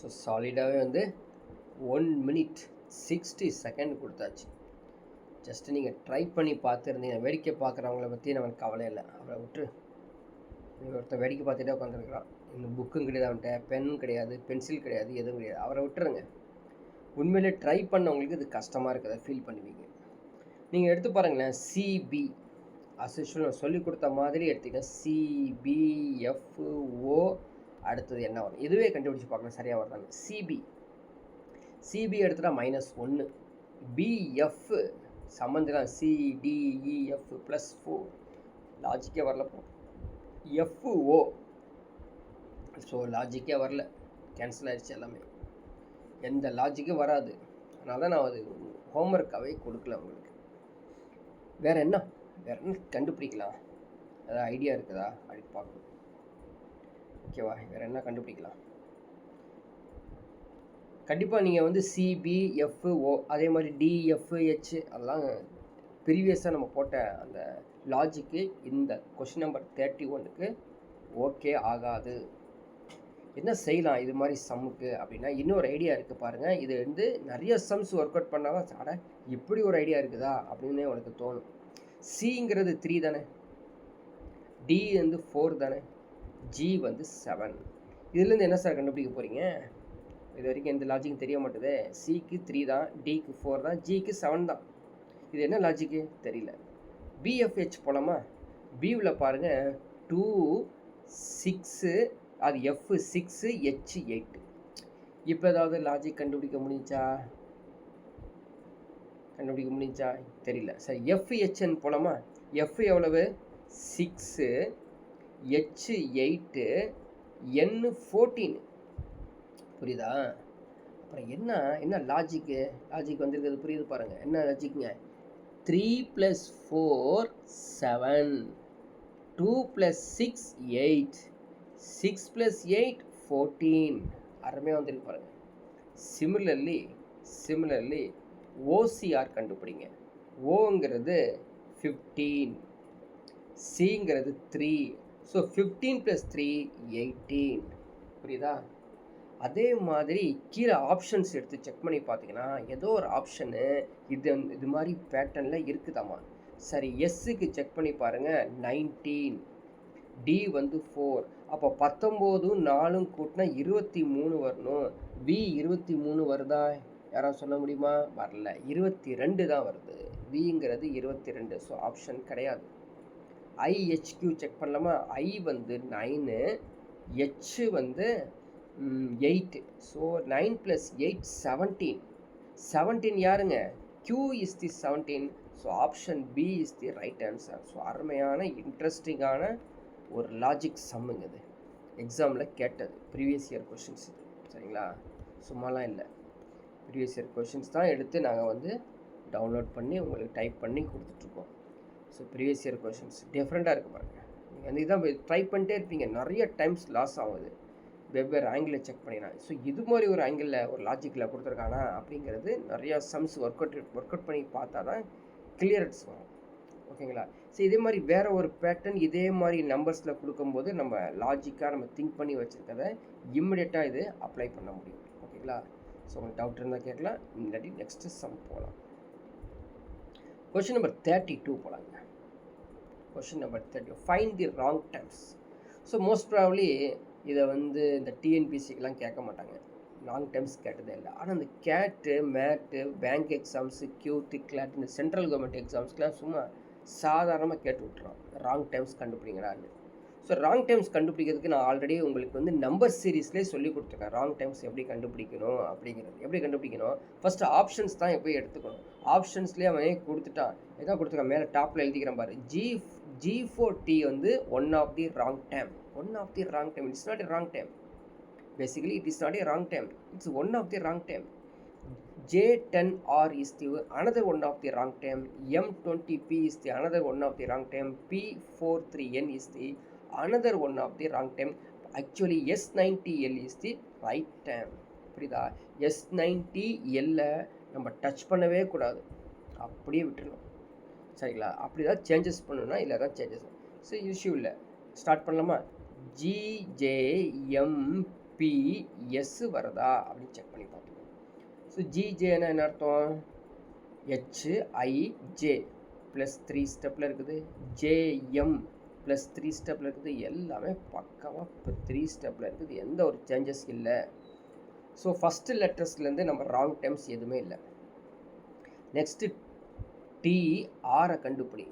ஸோ சாலிடாகவே வந்து 1 minute 60 செகண்ட் கொடுத்தாச்சு. ஜஸ்ட்டு நீங்கள் ட்ரை பண்ணி பார்த்துருந்தீங்க. வேடிக்கை பார்க்குறவங்கள பற்றி நமக்கு கவலை இல்லை, அவரை விட்டு. நீங்கள் ஒருத்தர் வேடிக்கை பார்த்துட்டே உட்காந்துருக்குறான். இன்னும் புக்கும் கிடையாது அவன்கிட்ட, பென்னும் கிடையாது, பென்சில் கிடையாது, எதுவும் கிடையாது. அவரை விட்டுருங்க. உண்மையிலே ட்ரை பண்ணவங்களுக்கு இது கஷ்டமாக இருக்கிறத ஃபீல் பண்ணுவீங்க. நீங்கள் எடுத்து பாருங்களேன், சிபி அசிஷுவல் நான் சொல்லி கொடுத்த மாதிரி எடுத்துக்க. சிபிஎஃப்ஓ அடுத்தது என்ன வரும், இதுவே கண்டுபிடிச்சி பார்க்கலாம் சரியாக வருதாங்க. சிபி எடுத்துட்டா -1. பிஎஃப் சம்மந்தம் சிடிஇஎஃப் +4 லாஜிக்கே வரல. எஃப்ஓ ஸோ லாஜிக்கே வரல, கேன்சல் ஆகிடுச்சு எல்லாமே, எந்த லாஜிக்கும் வராது. அதனால தான் நான் அது ஹோம்ஒர்க்காகவே கொடுக்கல உங்களுக்கு. வேறு என்ன கண்டுபிடிக்கலாம், ஏதாவது ஐடியா இருக்குதா அப்படின்னு பார்க்கணும். ஓகேவா, வேறு என்ன கண்டுபிடிக்கலாம்? கண்டிப்பாக நீங்கள் வந்து சிபிஎஃப்ஓ அதே மாதிரி டிஎஃப்ஹெச் அதெல்லாம் ப்ரீவியஸாக நம்ம போட்ட அந்த லாஜிக்கு இந்த கொஷின் நம்பர் 31க்கு ஓகே ஆகாது. என்ன செய்யலாம் இது மாதிரி சம்முக்கு அப்படின்னா, இன்னொரு ஐடியா இருக்குது பாருங்கள். இது வந்து நிறைய சம்ஸ் ஒர்க் அவுட் பண்ணால் தான் அட இப்படி ஒரு ஐடியா இருக்குதா அப்படின்னு உனக்கு தோணும். சிங்கிறது 3 தானே, டி வந்து 4 தானே, ஜி வந்து 7. இதுலேருந்து என்ன சார் கண்டுபிடிக்க போகிறீங்க? இது வரைக்கும் எந்த லாஜிக்கும் தெரிய மாட்டேது. சிக்கு 3 தான், டிக்கு 4 தான், ஜிக்கு 7 தான். இது என்ன லாஜிக்கு தெரியல. பிஎஃப்ஹெச் போலாமா? பியில் பாருங்கள் 2 6 அது எஃப் 6 ஹெச் 8. இப்போ ஏதாவது லாஜிக் கண்டுபிடிக்க முடிஞ்சா தெரியல. சரி, எஃப்ஹெச்என் போலாமா? எஃப் எவ்வளவு? 6 ஹெச் 8 என் 14. புரியுதா? அப்புறம் என்ன லாஜிக் வந்திருக்கிறது புரியுது பாருங்கள். என்ன லாஜிக்குங்க? 3 + 4 7, 2 + 6 8, 6 + 8 14. அருமையாக வந்துருக்கு பாருங்கள். சிமிலர்லி ஓசிஆர் கண்டுபிடிங்க. ஓங்கிறது 15, சிங்கிறது 3. ஸோ 15 + 3 18. புரியுதா? அதே மாதிரி கீழே ஆப்ஷன்ஸ் எடுத்து செக் பண்ணி பார்த்தீங்கன்னா ஏதோ ஒரு ஆப்ஷனு இது மாதிரி பேட்டர்னில் இருக்குதாம்மா. சரி, எஸ்ஸுக்கு செக் பண்ணி பாருங்கள் 19, டி வந்து 4. அப்போ 19 4 கூட்டினா 23 வரணும். வி 23 வருதா? யாராவது சொல்ல முடியுமா? வரல, 22 தான் வருது. விங்கிறது 22. ஸோ ஆப்ஷன் கிடையாது. ஐஹெச்கியூ செக் பண்ணலாமா? ஐ வந்து 9, ஹெச் வந்து 8. ஸோ 9 + 8 17. 17 யாருங்க? Q is the 17. So option B is the right answer. So அருமையான இன்ட்ரெஸ்டிங்கான ஒரு லாஜிக் சம்முங்க. இது எக்ஸாமில் கேட்டது, ப்ரீவியஸ் இயர் கொஷின்ஸ் இது. சரிங்களா, சும்மாலாம் இல்லை, ப்ரீவியஸ் இயர் கொஷின்ஸ் தான் எடுத்து நாங்கள் வந்து டவுன்லோட் பண்ணி உங்களுக்கு டைப் பண்ணி கொடுத்துட்ருக்கோம். ஸோ ப்ரீவியஸ் இயர் கொஷின்ஸ் டிஃப்ரெண்ட்டாக இருக்குது பாருங்கள். நீங்கள் வந்து இதான் ட்ரை பண்ணிட்டே இருப்பீங்க, நிறைய டைம்ஸ் லாஸ் ஆகுது, வெவ்வேறு ஆங்கிளில் செக் பண்ணிடலாம். ஸோ இது மாதிரி ஒரு ஆங்கிளில் ஒரு லாஜிக்கில் கொடுத்துருக்கானா அப்படிங்கிறது நிறையா சம்ஸ் ஒர்க் அவுட் பண்ணி பார்த்தா தான் கிளியரன்ஸ் வரும். ஓகேங்களா? ஸோ இதே மாதிரி வேறு ஒரு பேட்டர்ன் இதே மாதிரி நம்பர்ஸில் கொடுக்கும்போது நம்ம லாஜிக்காக நம்ம திங்க் பண்ணி வச்சுருக்கதை இம்மிடியட்டாக இது அப்ளை பண்ண முடியும். ஓகேங்களா? ஸோ உங்களுக்கு டவுட் இருந்தால் கேட்கலாம், இல்லாட்டி நெக்ஸ்ட்டு சம் போகலாம். கொஷின் நம்பர் 32 போகலாங்க. Question number 30, find the wrong times. So most probably இதை வந்து இந்த டிஎன்பிசிக்கெலாம் கேட்க மாட்டாங்க, லாங் டைம்ஸ் கேட்டதே இல்லை. ஆனால் இந்த CAT MAT bank exams CUET CLAT இந்த சென்ட்ரல் கவர்மெண்ட் எக்ஸாம்ஸ்க்கெலாம் சும்மா சாதாரணமாக கேட்டு விட்டுறோம், ராங் டைம்ஸ் கண்டுபிடிங்கடான்னு. ஸோ ராங் டைம்ஸ் கண்டுபிடிக்கிறதுக்கு நான் ஆல்ரெடி உங்களுக்கு வந்து நம்பர் சீரீஸ்லேயே சொல்லி கொடுத்துருக்கேன். ராங் டைம்ஸ் எப்படி கண்டுபிடிக்கணும் அப்படிங்கிறது. எப்படி கண்டுபிடிக்கணும்? ஃபஸ்ட்டு ஆப்ஷன்ஸ் தான் எப்படி எடுத்துக்கணும். ஆப்ஷன்ஸ்லேயே அவன் கொடுத்துட்டான், எதாவது கொடுத்துருக்கான், மேலே டாப்பில் எழுதிக்கிறேன் பாரு, G4T வந்து one of the wrong time. It's not a wrong time. Basically, it is not a wrong time. It's one of the wrong time. J10R is the another one of the wrong time. M20P is the another one of the wrong time. P43N is the another one of the wrong time. Actually, S90L is the right time. புரியுதா? S90L நம்ம touch பண்ணவே கூடாது, அப்படியே விட்டுருணும். சரிங்களா? அப்படி தான் changes பண்ணணும்னா இல்லை தான் சேஞ்சஸ். ஸோ இஷ்யூ இல்லை, ஸ்டார்ட் பண்ணலாமா? GJMP பி எஸ் வருதா அப்படின்னு செக் பண்ணி பார்த்துக்கோங்க. ஸோ ஜிஜேனா என்ன அர்த்தம்? ஹெச்ஐஜே ப்ளஸ் 3 ஸ்டெப்பில் இருக்குது, ஜேஎம் ப்ளஸ் 3 ஸ்டெப்பில் இருக்குது. எல்லாமே பக்காவாக இப்போ 3 ஸ்டெப்பில் இருக்குது, எந்த ஒரு சேஞ்சஸ் இல்லை. ஸோ ஃபஸ்ட்டு லெட்டர்ஸ்லேருந்து நம்ம ராங் டைம்ஸ் எதுவுமே இல்லை. நெக்ஸ்ட்டு டிஆரை கண்டுபிடி.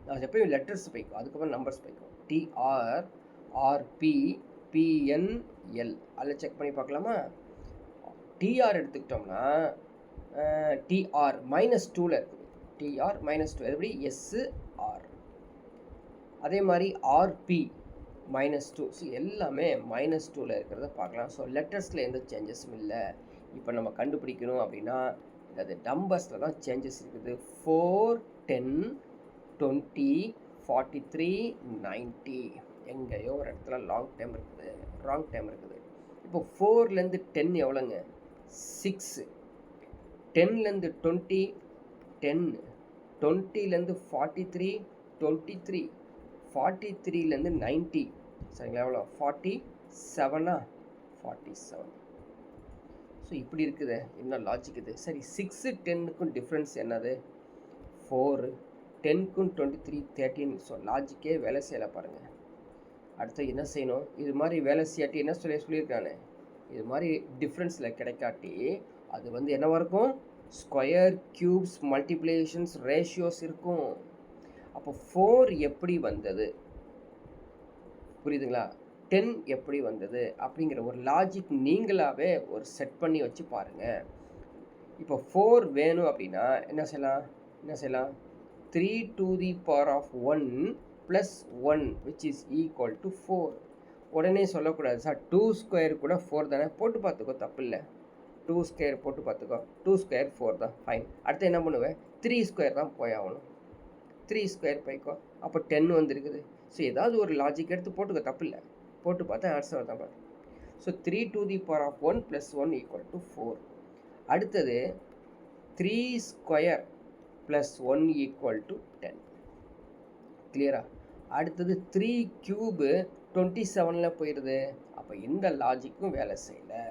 நான் எப்பயும் லெட்டர்ஸ் போய்க்கும், அதுக்கப்புறம் நம்பர்ஸ் போய்க்கும். டிஆர், ஆர்பி, பிஎன்எல் அதில் செக் பண்ணி பார்க்கலாமா? டிஆர் எடுத்துக்கிட்டோம்னா டிஆர் -2ல் இருக்குது. டிஆர் -2 எப்படி? எஸ்ஆர். அதே மாதிரி ஆர்பி -2. ஸோ எல்லாமே -2ல் இருக்கிறத பார்க்கலாம். ஸோ லெட்டர்ஸில் எந்த சேஞ்சஸும் இல்லை. இப்போ நம்ம கண்டுபிடிக்கணும் அப்படின்னா அது நம்பர்ஸில் தான் சேஞ்சஸ் இருக்குது. 4, 10, 20, 43, 90 எங்கேயோ ஒரு இடத்துல ராங் டைம் இருக்குது. இப்போ 4லேருந்து 10 எவ்வளோங்க? 6. 10லேருந்து 20, 10. 20லேருந்து 43, 23. 43லேருந்து 90 சரிங்களா? எவ்வளோ? 47. 47. ஸோ இப்படி இருக்குது. என்ன லாஜிக் இது? சரி, 6, 10க்கும் டிஃப்ரென்ஸ் என்னது? 4. 10க்கும் 23, 13. ஸோ லாஜிக்கே வேலை செய்யலை பாருங்கள். அடுத்து என்ன செய்யணும்? இது மாதிரி வேலை செய்யாட்டி என்ன சொல்லியிருக்கானே, இது மாதிரி டிஃப்ரென்ஸில் கிடைக்காட்டி அது வந்து என்னவாக இருக்கும்? ஸ்கொயர், க்யூப்ஸ், மல்டிப்ளிகேஷன்ஸ், ரேஷியோஸ் இருக்கும். அப்போ 4 எப்படி வந்தது புரியுதுங்களா? 10 எப்படி வந்தது அப்படிங்கிற ஒரு லாஜிக் நீங்களாகவே ஒரு செட் பண்ணி வச்சு பாருங்கள். இப்போ 4 வேணும் அப்படின்னா என்ன செய்யலாம்? 3 to the power of 1 plus 1 which is equal to 4. உடனே சொல்லக்கூடாது சார் 2 ஸ்கொயர் கூட 4 தானே, போட்டு பார்த்துக்கோ, தப்பு இல்லை. 2 ஸ்கொயர் போட்டு பார்த்துக்கோ. 2 ஸ்கொயர் 4 தான், ஃபைன். அடுத்து என்ன பண்ணுவேன்? 3 ஸ்கொயர் தான் போய் ஆகணும். 3 ஸ்கொயர் போய்க்கோ, அப்போ 10 வந்துருக்குது. ஸோ ஏதாவது ஒரு லாஜிக் எடுத்து போட்டுக்கோ, தப்பு இல்லை. போட்டு பார்த்தா ஆன்சர் தான் பாரு. So 3 to the power of 1 plus 1 equal to 4. அடுத்தது 3 ஸ்கொயர் ப்ளஸ் 1 equal to 10. கிளியரா? அடுத்தது 3 கியூபு 27ல் போயிடுது. அப்போ இந்த லாஜிக்கும் வேலை செய்யலை.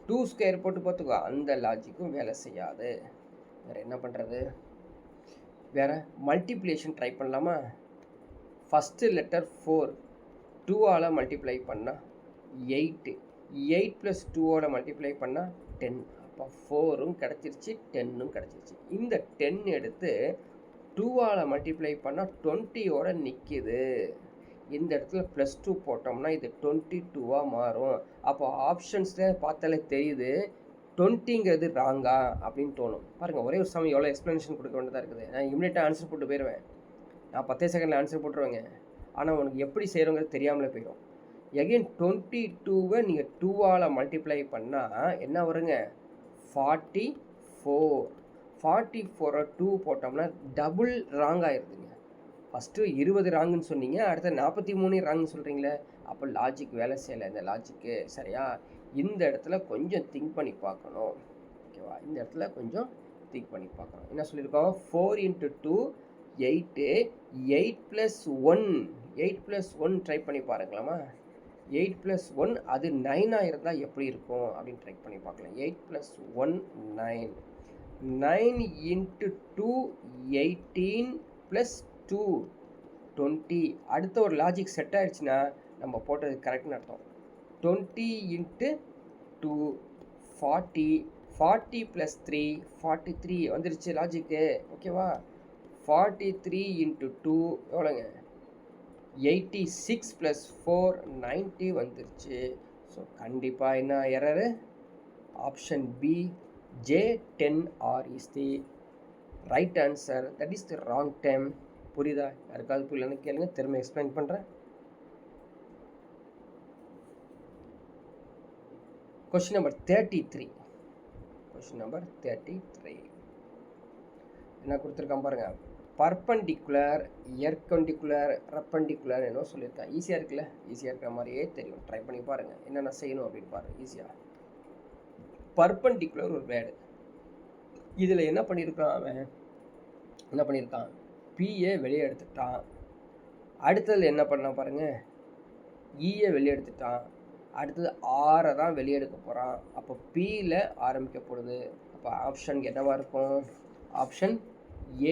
2 ஸ்கொயர் போட்டு பார்த்துக்கோ, அந்த லாஜிக்கும் வேலை செய்யாது. வேறு என்ன பண்ணுறது? வேறு மல்டிப்ளிகேஷன் ட்ரை பண்ணலாமா? ஃபஸ்ட்டு லெட்டர் 4 2ஆல் மல்டிப்ளை பண்ணால் 8. 8 + 2ஓட மல்டிப்ளை பண்ணால் 10. அப்போ 4ம் கிடச்சிருச்சு, 10ம் கிடச்சிருச்சு. இந்த 10 எடுத்து 2ஆல் மல்டிப்ளை பண்ணால் 20ஓட நிற்கிது. இந்த இடத்துல +2 போட்டோம்னா இது 22ஆக மாறும். அப்போ ஆப்ஷன்ஸில் பார்த்தாலே தெரியுது 20ங்கிறது ராங்கா அப்படின்னு தோணும். பாருங்கள், ஒரே ஒரு சமயம் எவ்வளோ எக்ஸ்ப்ளனேஷன் கொடுக்க வேண்டியதாக இருக்குது. நான் இமிடியேட்டாக ஆன்சர் போட்டு போயிடுவேன். நான் 10 செகண்டில் ஆன்சர் போட்டுருவேங்க. ஆனால் உனக்கு எப்படி செய்கிறோங்கிறது தெரியாமலே போயிடும். எகெயின் 22வை நீங்கள் 2ஆல் மல்டிப்ளை பண்ணால் என்ன வருங்க? 44. 44 2 போட்டோம்னா டபுள் ராங் ஆயிடுதுங்க. ஃபஸ்ட்டு 20 ராங்குன்னு சொன்னீங்க, அடுத்த 43 ராங்குன்னு சொல்கிறீங்களே. அப்போ லாஜிக் வேலை செய்யலை இந்த லாஜிக்கு, சரியா? இந்த இடத்துல கொஞ்சம் திங்க் பண்ணி பார்க்கணும், ஓகேவா? இந்த இடத்துல கொஞ்சம் திங்க் பண்ணி பார்க்கணும். என்ன சொல்லியிருக்கோம்? 4 × 2 8. 8 + 1 8 + 1 ட்ரை பண்ணி பாருங்களாமா? 8 + 1 அது 9ஆக இருந்தால் எப்படி இருக்கும் அப்படின்னு ட்ரை பண்ணி பார்க்கலாம். 8 + 1 9. 9 × 2 18 + 2 20. அடுத்த ஒரு லாஜிக் செட் ஆகிடுச்சுன்னா நம்ம போட்டது கரெக்ட்னு அர்த்தம். 20 × 2 40. 40 + 3 43 வந்துருச்சு லாஜிக்கு, ஓகேவா? 43 × 2 எவ்வளோங்க? 86 + 4 90 வந்துருச்சு. ஸோ கண்டிப்பாக என்ன error? Option B J10R is the right answer. That is the wrong time. புரியுதா? யாருக்காவது புரியலன்னு கேளுங்க, திரும்ப எக்ஸ்பிளைன் பண்ணுறேன். Question number 33. என்ன கொடுத்துருக்கான் பாருங்க. பர்பண்டிகுலர், எர்கண்டிகுலர், ரெப்பண்டிகுலர் என்ன சொல்லியிருக்கான். ஈஸியாக இருக்குல்ல? ஈஸியாக இருக்கிற மாதிரியே தெரியும். ட்ரை பண்ணி பாருங்கள் என்னென்ன செய்யணும் அப்படின்னு பாருங்கள். ஈஸியாக பர்பண்டிகுலர் ஒரு வேர்டு. இதில் என்ன பண்ணியிருக்கான்? பிஏ வெளியே எடுத்துட்டான். அடுத்ததில் என்ன பண்ணால் பாருங்கள், ஈயை வெளியே எடுத்துட்டான். அடுத்தது ஆரை தான் வெளியெடுக்க போகிறான். அப்போ பியில் ஆரம்பிக்கப்படுது. அப்போ ஆப்ஷன் என்னவா இருக்கும்? ஆப்ஷன்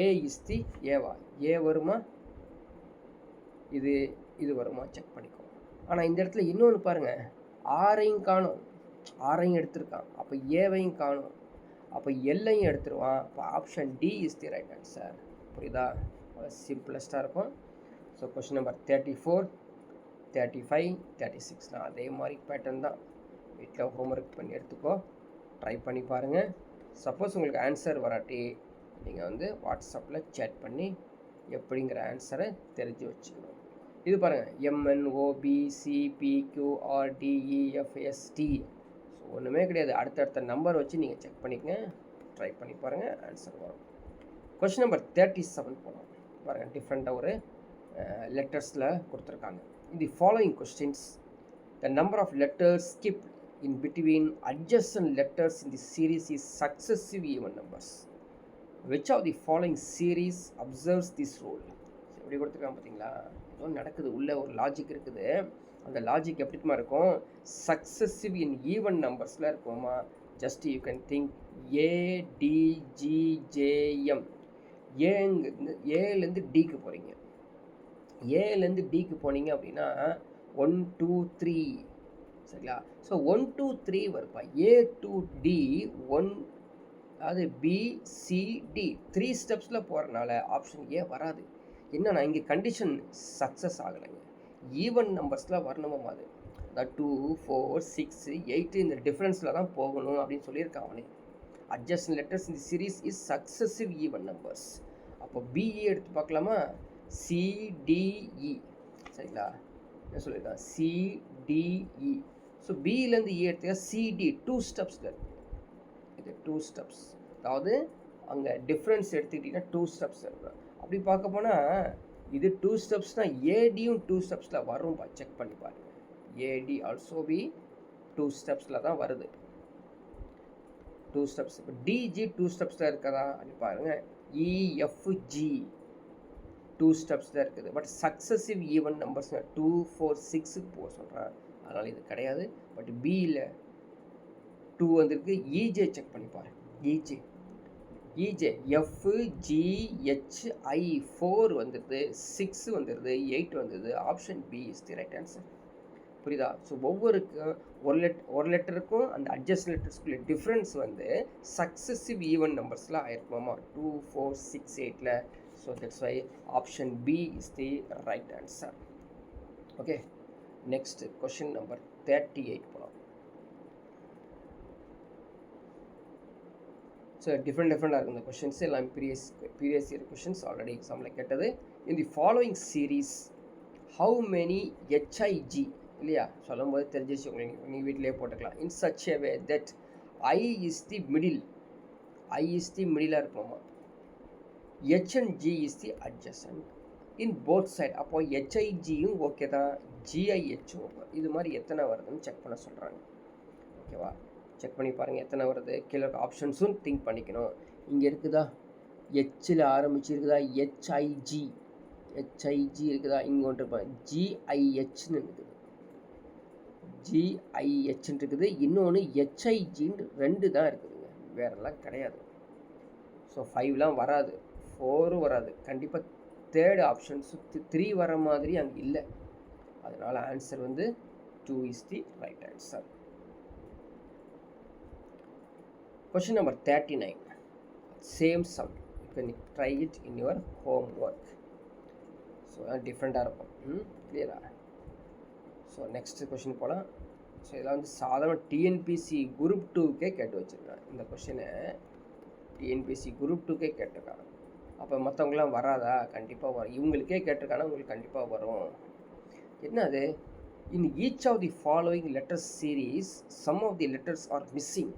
ஏ இஸ் தி ஏவா? ஏ வருமா? இது வருமா? செக் பண்ணிக்கோ. ஆனால் இந்த இடத்துல இன்னொன்று பாருங்கள், ஆரையும் காணும், ஆரையும் எடுத்திருக்கான். அப்போ ஏவையும் காணும், அப்போ எல்லையும் எடுத்துருவான். அப்போ option D is the right answer. புரியுதா? சிம்பிளஸ்ட்டாக இருக்கும். ஸோ கொஷின் நம்பர் 34, 35, 36 நான் அதே மாதிரி பேட்டர்ன் தான் வீட்டில் ஹோம்ஒர்க் பண்ணி எடுத்துக்கோ, ட்ரை பண்ணி பாருங்கள். சப்போஸ் உங்களுக்கு ஆன்சர் வராட்டி நீங்கள் வந்து வாட்ஸ்அப்பில் சேட் பண்ணி எப்படிங்கிற ஆன்சரை தெரிஞ்சு வச்சுக்கணும். இது பாருங்கள், MNOBCPQRDEFST. ஸோ ஒன்றுமே கிடையாது, அடுத்தடுத்த நம்பர் வச்சு நீங்கள் செக் பண்ணிக்கங்க, ட்ரை பண்ணி பாருங்கள், ஆன்சர் வரும். கொஷின் நம்பர் 37 போகலாம். பாருங்கள், டிஃப்ரெண்ட்டாக ஒரு லெட்டர்ஸில் கொடுத்துருக்காங்க. In the following questions, the number of letters skipped in between adjacent letters in the series is successive even numbers. Which of the following series observes this rule? எப்படி கொடுத்துருக்காங்க பார்த்தீங்களா? ஏதோ நடக்குது, உள்ள ஒரு லாஜிக் இருக்குது. அந்த லாஜிக் எப்படிமா இருக்கும்? சக்ஸசிவ் இன் ஈவன் நம்பர்ஸில் இருக்குமா? Just you can think ADGJM. ஏலேருந்து டிக்கு போகிறீங்க, ஏலேருந்து டிக்கு போனீங்க அப்படின்னா 1 2 3, சரிங்களா? ஸோ 1 2 3 வருப்பா. A to D 1, அதாவது BCD 3 ஸ்டெப்ஸில் போகிறனால ஆப்ஷன் ஏ வராது. என்னன்னா இங்கே கண்டிஷன் சக்ஸஸ் ஆகலைங்க. ஈவன் நம்பர்ஸில் வரணுமா? அது அதாவது 2 4 6 8 இந்த டிஃப்ரென்ஸில் தான் போகணும் அப்படின்னு சொல்லியிருக்கான் அவனே. அட்ஜஸ்ட் லெட்டர்ஸ் இந்த series is successive even numbers. அப்போ பிஇ எடுத்து பார்க்கலாமா? CDE, சரிங்களா? என்ன சொல்லியிருக்கான்? CDE. ஸோ பியிலேருந்து இ எடுத்துக்க CD 2 ஸ்டெப்ஸில் இருக்குது. இது 2 ஸ்டெப்ஸ், அதாவது அங்கே டிஃப்ரென்ஸ் எடுத்துக்கிட்டிங்கன்னா 2 ஸ்டெப்ஸ் இருக்குது. அப்படி பார்க்க போனால் இது 2 ஸ்டெப்ஸ்னால் ஏடியும் 2 ஸ்டெப்ஸில் வரும். செக் பண்ணி பாருங்கள், ஏடி ஆல்சோ பி 2 ஸ்டெப்ஸில் தான் வருது. 2 ஸ்டெப்ஸ். இப்போ டிஜி 2 ஸ்டெப்ஸில் இருக்கதா அப்படின்னு பாருங்கள். EFG 2 ஸ்டெப்ஸ் தான் இருக்குது. பட் சக்ஸசிவ் ஈவன் நம்பர்ஸ் 2 4 6க்கு போக சொல்கிறேன், அதனால் இது கிடையாது. பட் பியில் 2 வந்திருக்கு. EJ செக் பண்ணி பாரு. EJ FGHI 4 வந்துடுது, 6 வந்துடுது, 8 வந்துடுது. Option B is the right answer. புரியுதா? ஸோ ஒவ்வொருக்கும் ஒரு லெட்டருக்கும் அந்த அட்ஜஸ்ட் லெட்டர்ஸ்குள்ள டிஃப்ரென்ஸ் வந்து சக்ஸசிவ் ஈவன் நம்பர்ஸில் ஆயிருக்குமாமா 2 4 6 8ல். So that's why option B is the right answer. Okay, next question number 38 போகலாம். ஸோ டிஃப்ரெண்ட்டாக இருக்கும் இந்த கொஷின்ஸ் எல்லாம். ப்ரீவியஸ் இயர் கொஷின்ஸ் ஆல்ரெடி எக்ஸாமில் கேட்டது. In the following series how many HIG, இல்லையா? சொல்லும் போது தெரிஞ்சிச்சு உங்களுக்கு, நீங்கள் வீட்டிலே போட்டுக்கலாம். In such a way that I is the middle, I is the மிடிலாக இருக்குமா? H and G is the adjacent in both side. அப்போ HIGயும் ஓகே தான், GIHும் ஓகே. இது மாதிரி எத்தனை வருதுன்னு செக் பண்ண சொல்கிறாங்க. ஓகேவா? செக் பண்ணி பாருங்கள் எத்தனை வருது. கீழே ஆப்ஷன்ஸும் திங்க் பண்ணிக்கணும். இங்கே இருக்குதா? ஹெச்சில் ஆரம்பிச்சிருக்குதா? HIG இருக்குதா? இங்கே ஒன்று இருப்பாங்க GIHன்னு இருக்குது, GIHன்னு இருக்குது. இன்னொன்று HIGன்னு 2 தான் இருக்குதுங்க, வேறெல்லாம் கிடையாது. ஸோ 5லாம் வராது, 4 வராது. கண்டிப்பாக தேர்ட் ஆப்ஷன்ஸு 3 வர மாதிரி அங்கே இல்லை. அதனால் ஆன்சர் வந்து 2 is the right answer. Question number 39, same sum. You can try it in your homework. So டிஃப்ரெண்ட்டாக இருக்கும். கிளியரா? ஸோ நெக்ஸ்ட் கொஷின் போகலாம். ஸோ இதெல்லாம் வந்து சாதாரண டிஎன்பிசி குரூப் 2க்கே கேட்டு வச்சுருக்கேன். இந்த கொஷினை டிஎன்பிசி குரூப் 2க்கே கேட்டிருக்காங்க. அப்போ மற்றவங்களாம் வராதா? கண்டிப்பாக வரும். இவங்களுக்கே கேட்டிருக்காங்கன்னா உங்களுக்கு கண்டிப்பாக வரும். என்னது? In each of the following letters series some of the letters are missing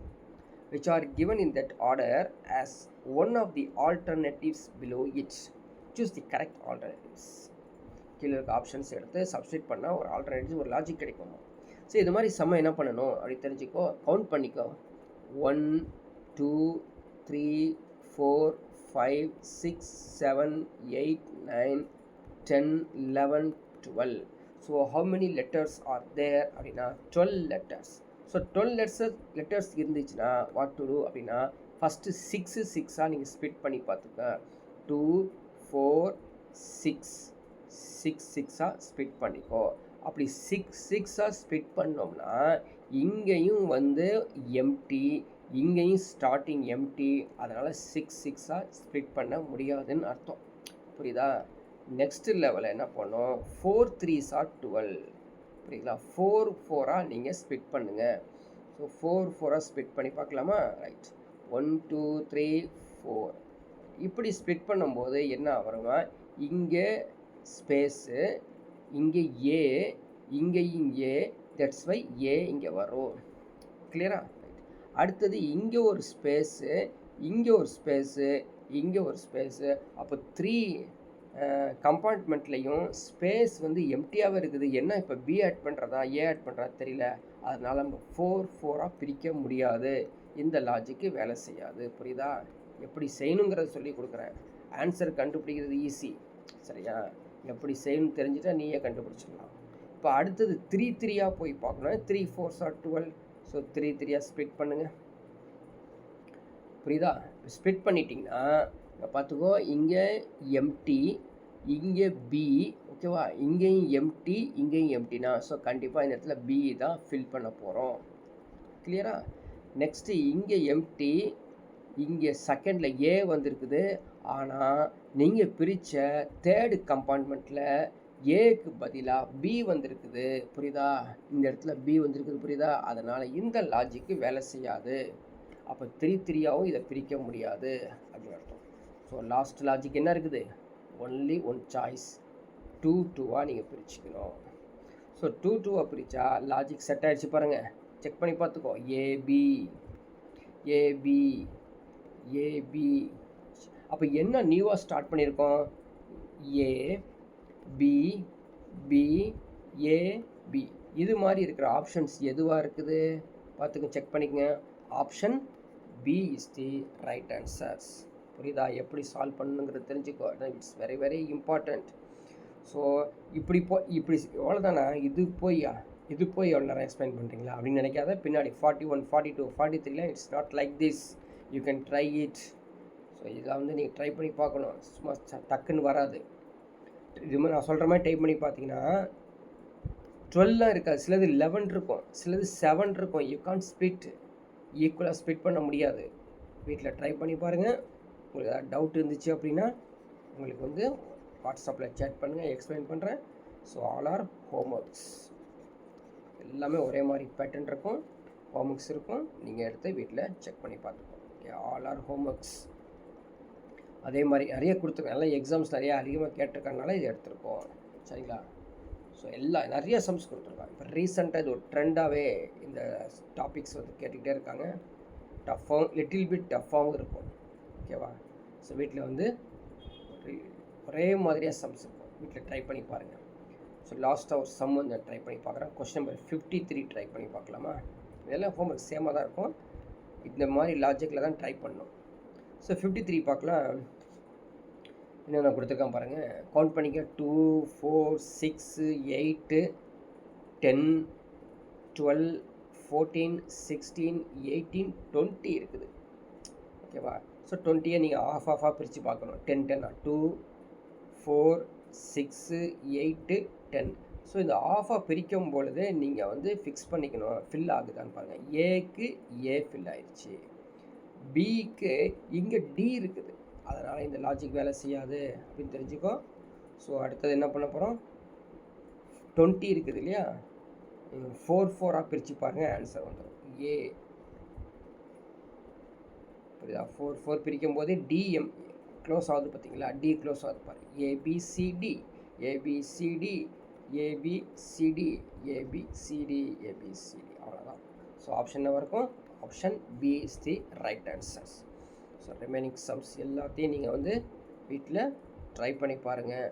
which are given in that order as one of the alternatives below it. Choose the correct alternatives. கீழே இருக்க ஆப்ஷன்ஸ் எடுத்து substitute பண்ணால் ஒரு alternatives, ஒரு logic கிடைக்கும். So இது மாதிரி சம்ம என்ன பண்ணணும் அப்படி தெரிஞ்சுக்கோ, கவுண்ட் பண்ணிக்கோ. 1 2 3 4 5 6 7 8 9 10 11 12. So how many letters are there அப்படின்னா 12 letters. ஸோ 12 letters இருந்துச்சுன்னா வாட் டு டூ அப்படின்னா ஃபஸ்ட்டு 6 நீங்கள் ஸ்ப்ளிட் பண்ணி பார்த்துக்க 2 4 6 6 ஸ்ப்ளிட் பண்ணிக்கோ. அப்படி 6 ஸ்ப்ளிட் பண்ணோம்னா இங்கேயும் வந்து எம்டி, இங்கேயும் ஸ்டார்டிங் எம்டி, அதனால் 6 ஸ்ப்ளிட் பண்ண முடியாதுன்னு அர்த்தம். புரியுதா? நெக்ஸ்ட் லெவலில் என்ன பண்ணோம், 4 3s 12. புரியுங்களா? 4 நீங்கள் ஸ்ப்ளிட் பண்ணுங்கள். ஸோ 4 ஸ்ப்ளிட் பண்ணி பார்க்கலாமா? ரைட், 1 2 3 4 இப்படி ஸ்ப்ளிட் பண்ணும்போது என்ன வருமா, இங்கே ஸ்பேஸு, இங்கே ஏ, இங்கேயும் ஏ, தட்ஸ் வை ஏ இங்கே வரும். கிளியரா? அடுத்தது இங்கே ஒரு ஸ்பேஸு, இங்கே ஒரு ஸ்பேஸு, இங்கே ஒரு ஸ்பேஸு. அப்போ 3 கம்பார்ட்மெண்ட்லேயும் ஸ்பேஸ் வந்து எம்டியாகவே இருக்குது. என்ன இப்போ பி ஆட் பண்ணுறதா ஏ ஆட் பண்ணுறதா தெரியல, அதனால் நம்ம 4 பிரிக்க முடியாது. இந்த லாஜிக்கு வேலை செய்யாது. புரியுதா? எப்படி செய்யணுங்கிறத சொல்லி கொடுக்குறேன். ஆன்சர் கண்டுபிடிக்கிறது ஈஸி. சரியா? எப்படி செய்யணும்னு தெரிஞ்சுட்டா நீயே கண்டுபிடிச்சிடலாம். இப்போ அடுத்தது 3 போய் பார்க்கணும். 3 4s 12. ஸோ 3 ஸ்ப்ளிட் பண்ணுங்கள். புரியுதா? ஸ்ப்ளிட் பண்ணிட்டீங்கன்னா பார்த்துக்கோ, இங்கே எம்டி, இங்கே பி, ஓகேவா? இங்கேயும் எம்டி, இங்கேயும் எம்டினா, ஸோ கண்டிப்பாக இந்த இடத்துல பி தான் ஃபில் பண்ண போகிறோம். கிளியரா? நெக்ஸ்ட்டு இங்கே எம்டி, இங்கே செகண்டில் ஏ வந்திருக்குது. ஆனால் நீங்கள் பிரித்த தேர்டு கம்பார்ட்மெண்ட்டில் ஏக்கு பதிலாக பி வந்திருக்குது. புரியுதா? இந்த இடத்துல பி வந்திருக்குது. புரியுதா? அதனால் இந்த லாஜிக்கு வேலை செய்யாது. அப்போ 3 இதை பிரிக்க முடியாது அப்படின்னு அர்த்தம். ஸோ லாஸ்ட் லாஜிக் என்ன இருக்குது, ஒன்லி ஒன் சாய்ஸ், 2 நீங்கள் பிரிச்சுக்கணும். ஸோ 2 பிரித்தா லாஜிக் செட் ஆகிடுச்சு பாருங்கள். செக் பண்ணி பார்த்துக்கோ. AB AB AB. அப்போ என்ன நியூவாக ஸ்டார்ட் பண்ணியிருக்கோம், A B B A B. இது மாதிரி இருக்கிற ஆப்ஷன்ஸ் எதுவாக இருக்குது பார்த்துக்க, செக் பண்ணிக்கங்க. Option B is the right answers. புரியுதா? எப்படி சால்வ் பண்ணணுங்கிறது தெரிஞ்சுக்கோ. It's very very important. So இப்படி எவ்வளோதானா, இது போய் எவ்வளோ நேரம் எக்ஸ்பிளைன் பண்ணுறீங்களா அப்படின்னு நினைக்காத. பின்னாடி 41 42 43 it's not like this. You can try it. So இதில் வந்து நீங்கள் ட்ரை பண்ணி பார்க்கணும். சும்மா டக்குன்னு வராது. இது மாதிரி நான் சொல்கிற மாதிரி டைப் பண்ணி பார்த்தீங்கன்னா 12 இருக்காது. சிலது 11 இருக்கும், சிலது 7 இருக்கும். யூ கான்ட் ஸ்ப்ளிட் ஈக்குவலாக ஸ்ப்ளிட் பண்ண முடியாது. வீட்டில் ட்ரை பண்ணி பாருங்கள். உங்களுக்கு ஏதாவது டவுட் இருந்துச்சு அப்படின்னா உங்களுக்கு வந்து வாட்ஸ்அப்பில் சேட் பண்ணுங்கள், எக்ஸ்பிளைன் பண்ணுறேன். So all are homeworks. எல்லாமே ஒரே மாதிரி பேட்டர்ன் இருக்கும், ஹோம்ஒர்க்ஸ் இருக்கும். நீங்கள் எடுத்து வீட்டில் செக் பண்ணி பார்த்துக்கோங்க. Okay, all are homeworks. அதே மாதிரி நிறைய கொடுத்துருக்கோம். எல்லாம் எக்ஸாம்ஸ் நிறையா அதிகமாக கேட்டிருக்கனால இது எடுத்துருக்கோம். சரிங்களா? ஸோ நிறைய சம்ஸ் கொடுத்துருக்காங்க. இப்போ ரீசெண்டாக இது ஒரு ட்ரெண்டாகவே இந்த டாபிக்ஸ் வந்து கேட்டுக்கிட்டே இருக்காங்க. டஃப்பாகவும் லிட்டில் பிட் டஃப்பாகவும் இருக்கும். ஓகேவா? ஸோ வீட்டில் வந்து ஒரே மாதிரியாக சம்ஸ் இருக்கும். வீட்டில் ட்ரை பண்ணி பாருங்கள். ஸோ லாஸ்ட்டாக ஒரு சம் வந்து ட்ரை பண்ணி பார்க்குறேன். கொஸ்டின் நம்பர் 53 ட்ரை பண்ணி பார்க்கலாமா? இதெல்லாம் ஹோம்ஒர்க் சேமாக தான் இருக்கும். இந்த மாதிரி லாஜிக்கில் தான் ட்ரை பண்ணணும். ஸோ 53 பார்க்கலாம். என்னென்ன கொடுத்துருக்கான் பாருங்கள். கவுண்ட் பண்ணிக்க. 2 4 6 8 10 12 14 16 18 20 இருக்குது. ஓகேவா? ஸோ 20 நீங்கள் ஆஃபாக பிரித்து பார்க்கணும். 10 10 2 4 6 8 10. ஸோ இந்த ஆஃபாக பிரிக்கும் பொழுது நீங்கள் வந்து ஃபிக்ஸ் பண்ணிக்கணும் ஃபில் ஆகுதான்னு பாருங்கள். ஏக்கு ஏ ஃபில் ஆயிடுச்சு, பிக்கு இங்கே டி இருக்குது, அதனால் இந்த லாஜிக் வேலை செய்யாது அப்படின்னு தெரிஞ்சுக்கோ. ஸோ அடுத்தது என்ன பண்ண போகிறோம், 20 இருக்குது இல்லையா, 4 பிரித்து பாருங்கள், ஆன்சர் வந்துடும். ஏ புரியுதா? 4 பிரிக்கும் போதே டிஎம் க்ளோஸ் ஆகுது பார்த்தீங்களா, டி க்ளோஸ் ஆகுது பாருங்கள். ABCD ABCD ABCD ABCD ABCD, அவ்வளோதான். ஸோ ஆப்ஷன் என்ன இருக்கும், option B is the right answers. So remaining sums எல்லாத்தையும் நீங்கள் வந்து வீட்டில் ட்ரை பண்ணி பாருங்கள்.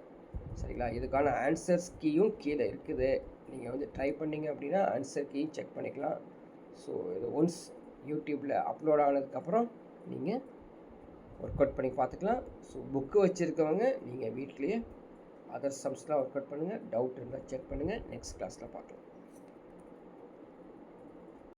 சரிங்களா? இதுக்கான ஆன்சர்ஸ் கீயும் கீழே இருக்குது. நீங்கள் வந்து ட்ரை பண்ணிங்க அப்படின்னா ஆன்சர் கீயும் செக் பண்ணிக்கலாம். ஸோ இது ஒன்ஸ் யூடியூப்பில் அப்லோட் ஆனதுக்கப்புறம் நீங்கள் ஒர்க் அவுட் பண்ணி பார்த்துக்கலாம். ஸோ புக்கு வச்சுருக்கவங்க நீங்கள் வீட்லேயே அதர் சம்ஸ்லாம் ஒர்க் அவுட் பண்ணுங்கள். டவுட் இருந்தால் செக் பண்ணுங்கள். நெக்ஸ்ட் கிளாஸில் பார்க்கலாம்.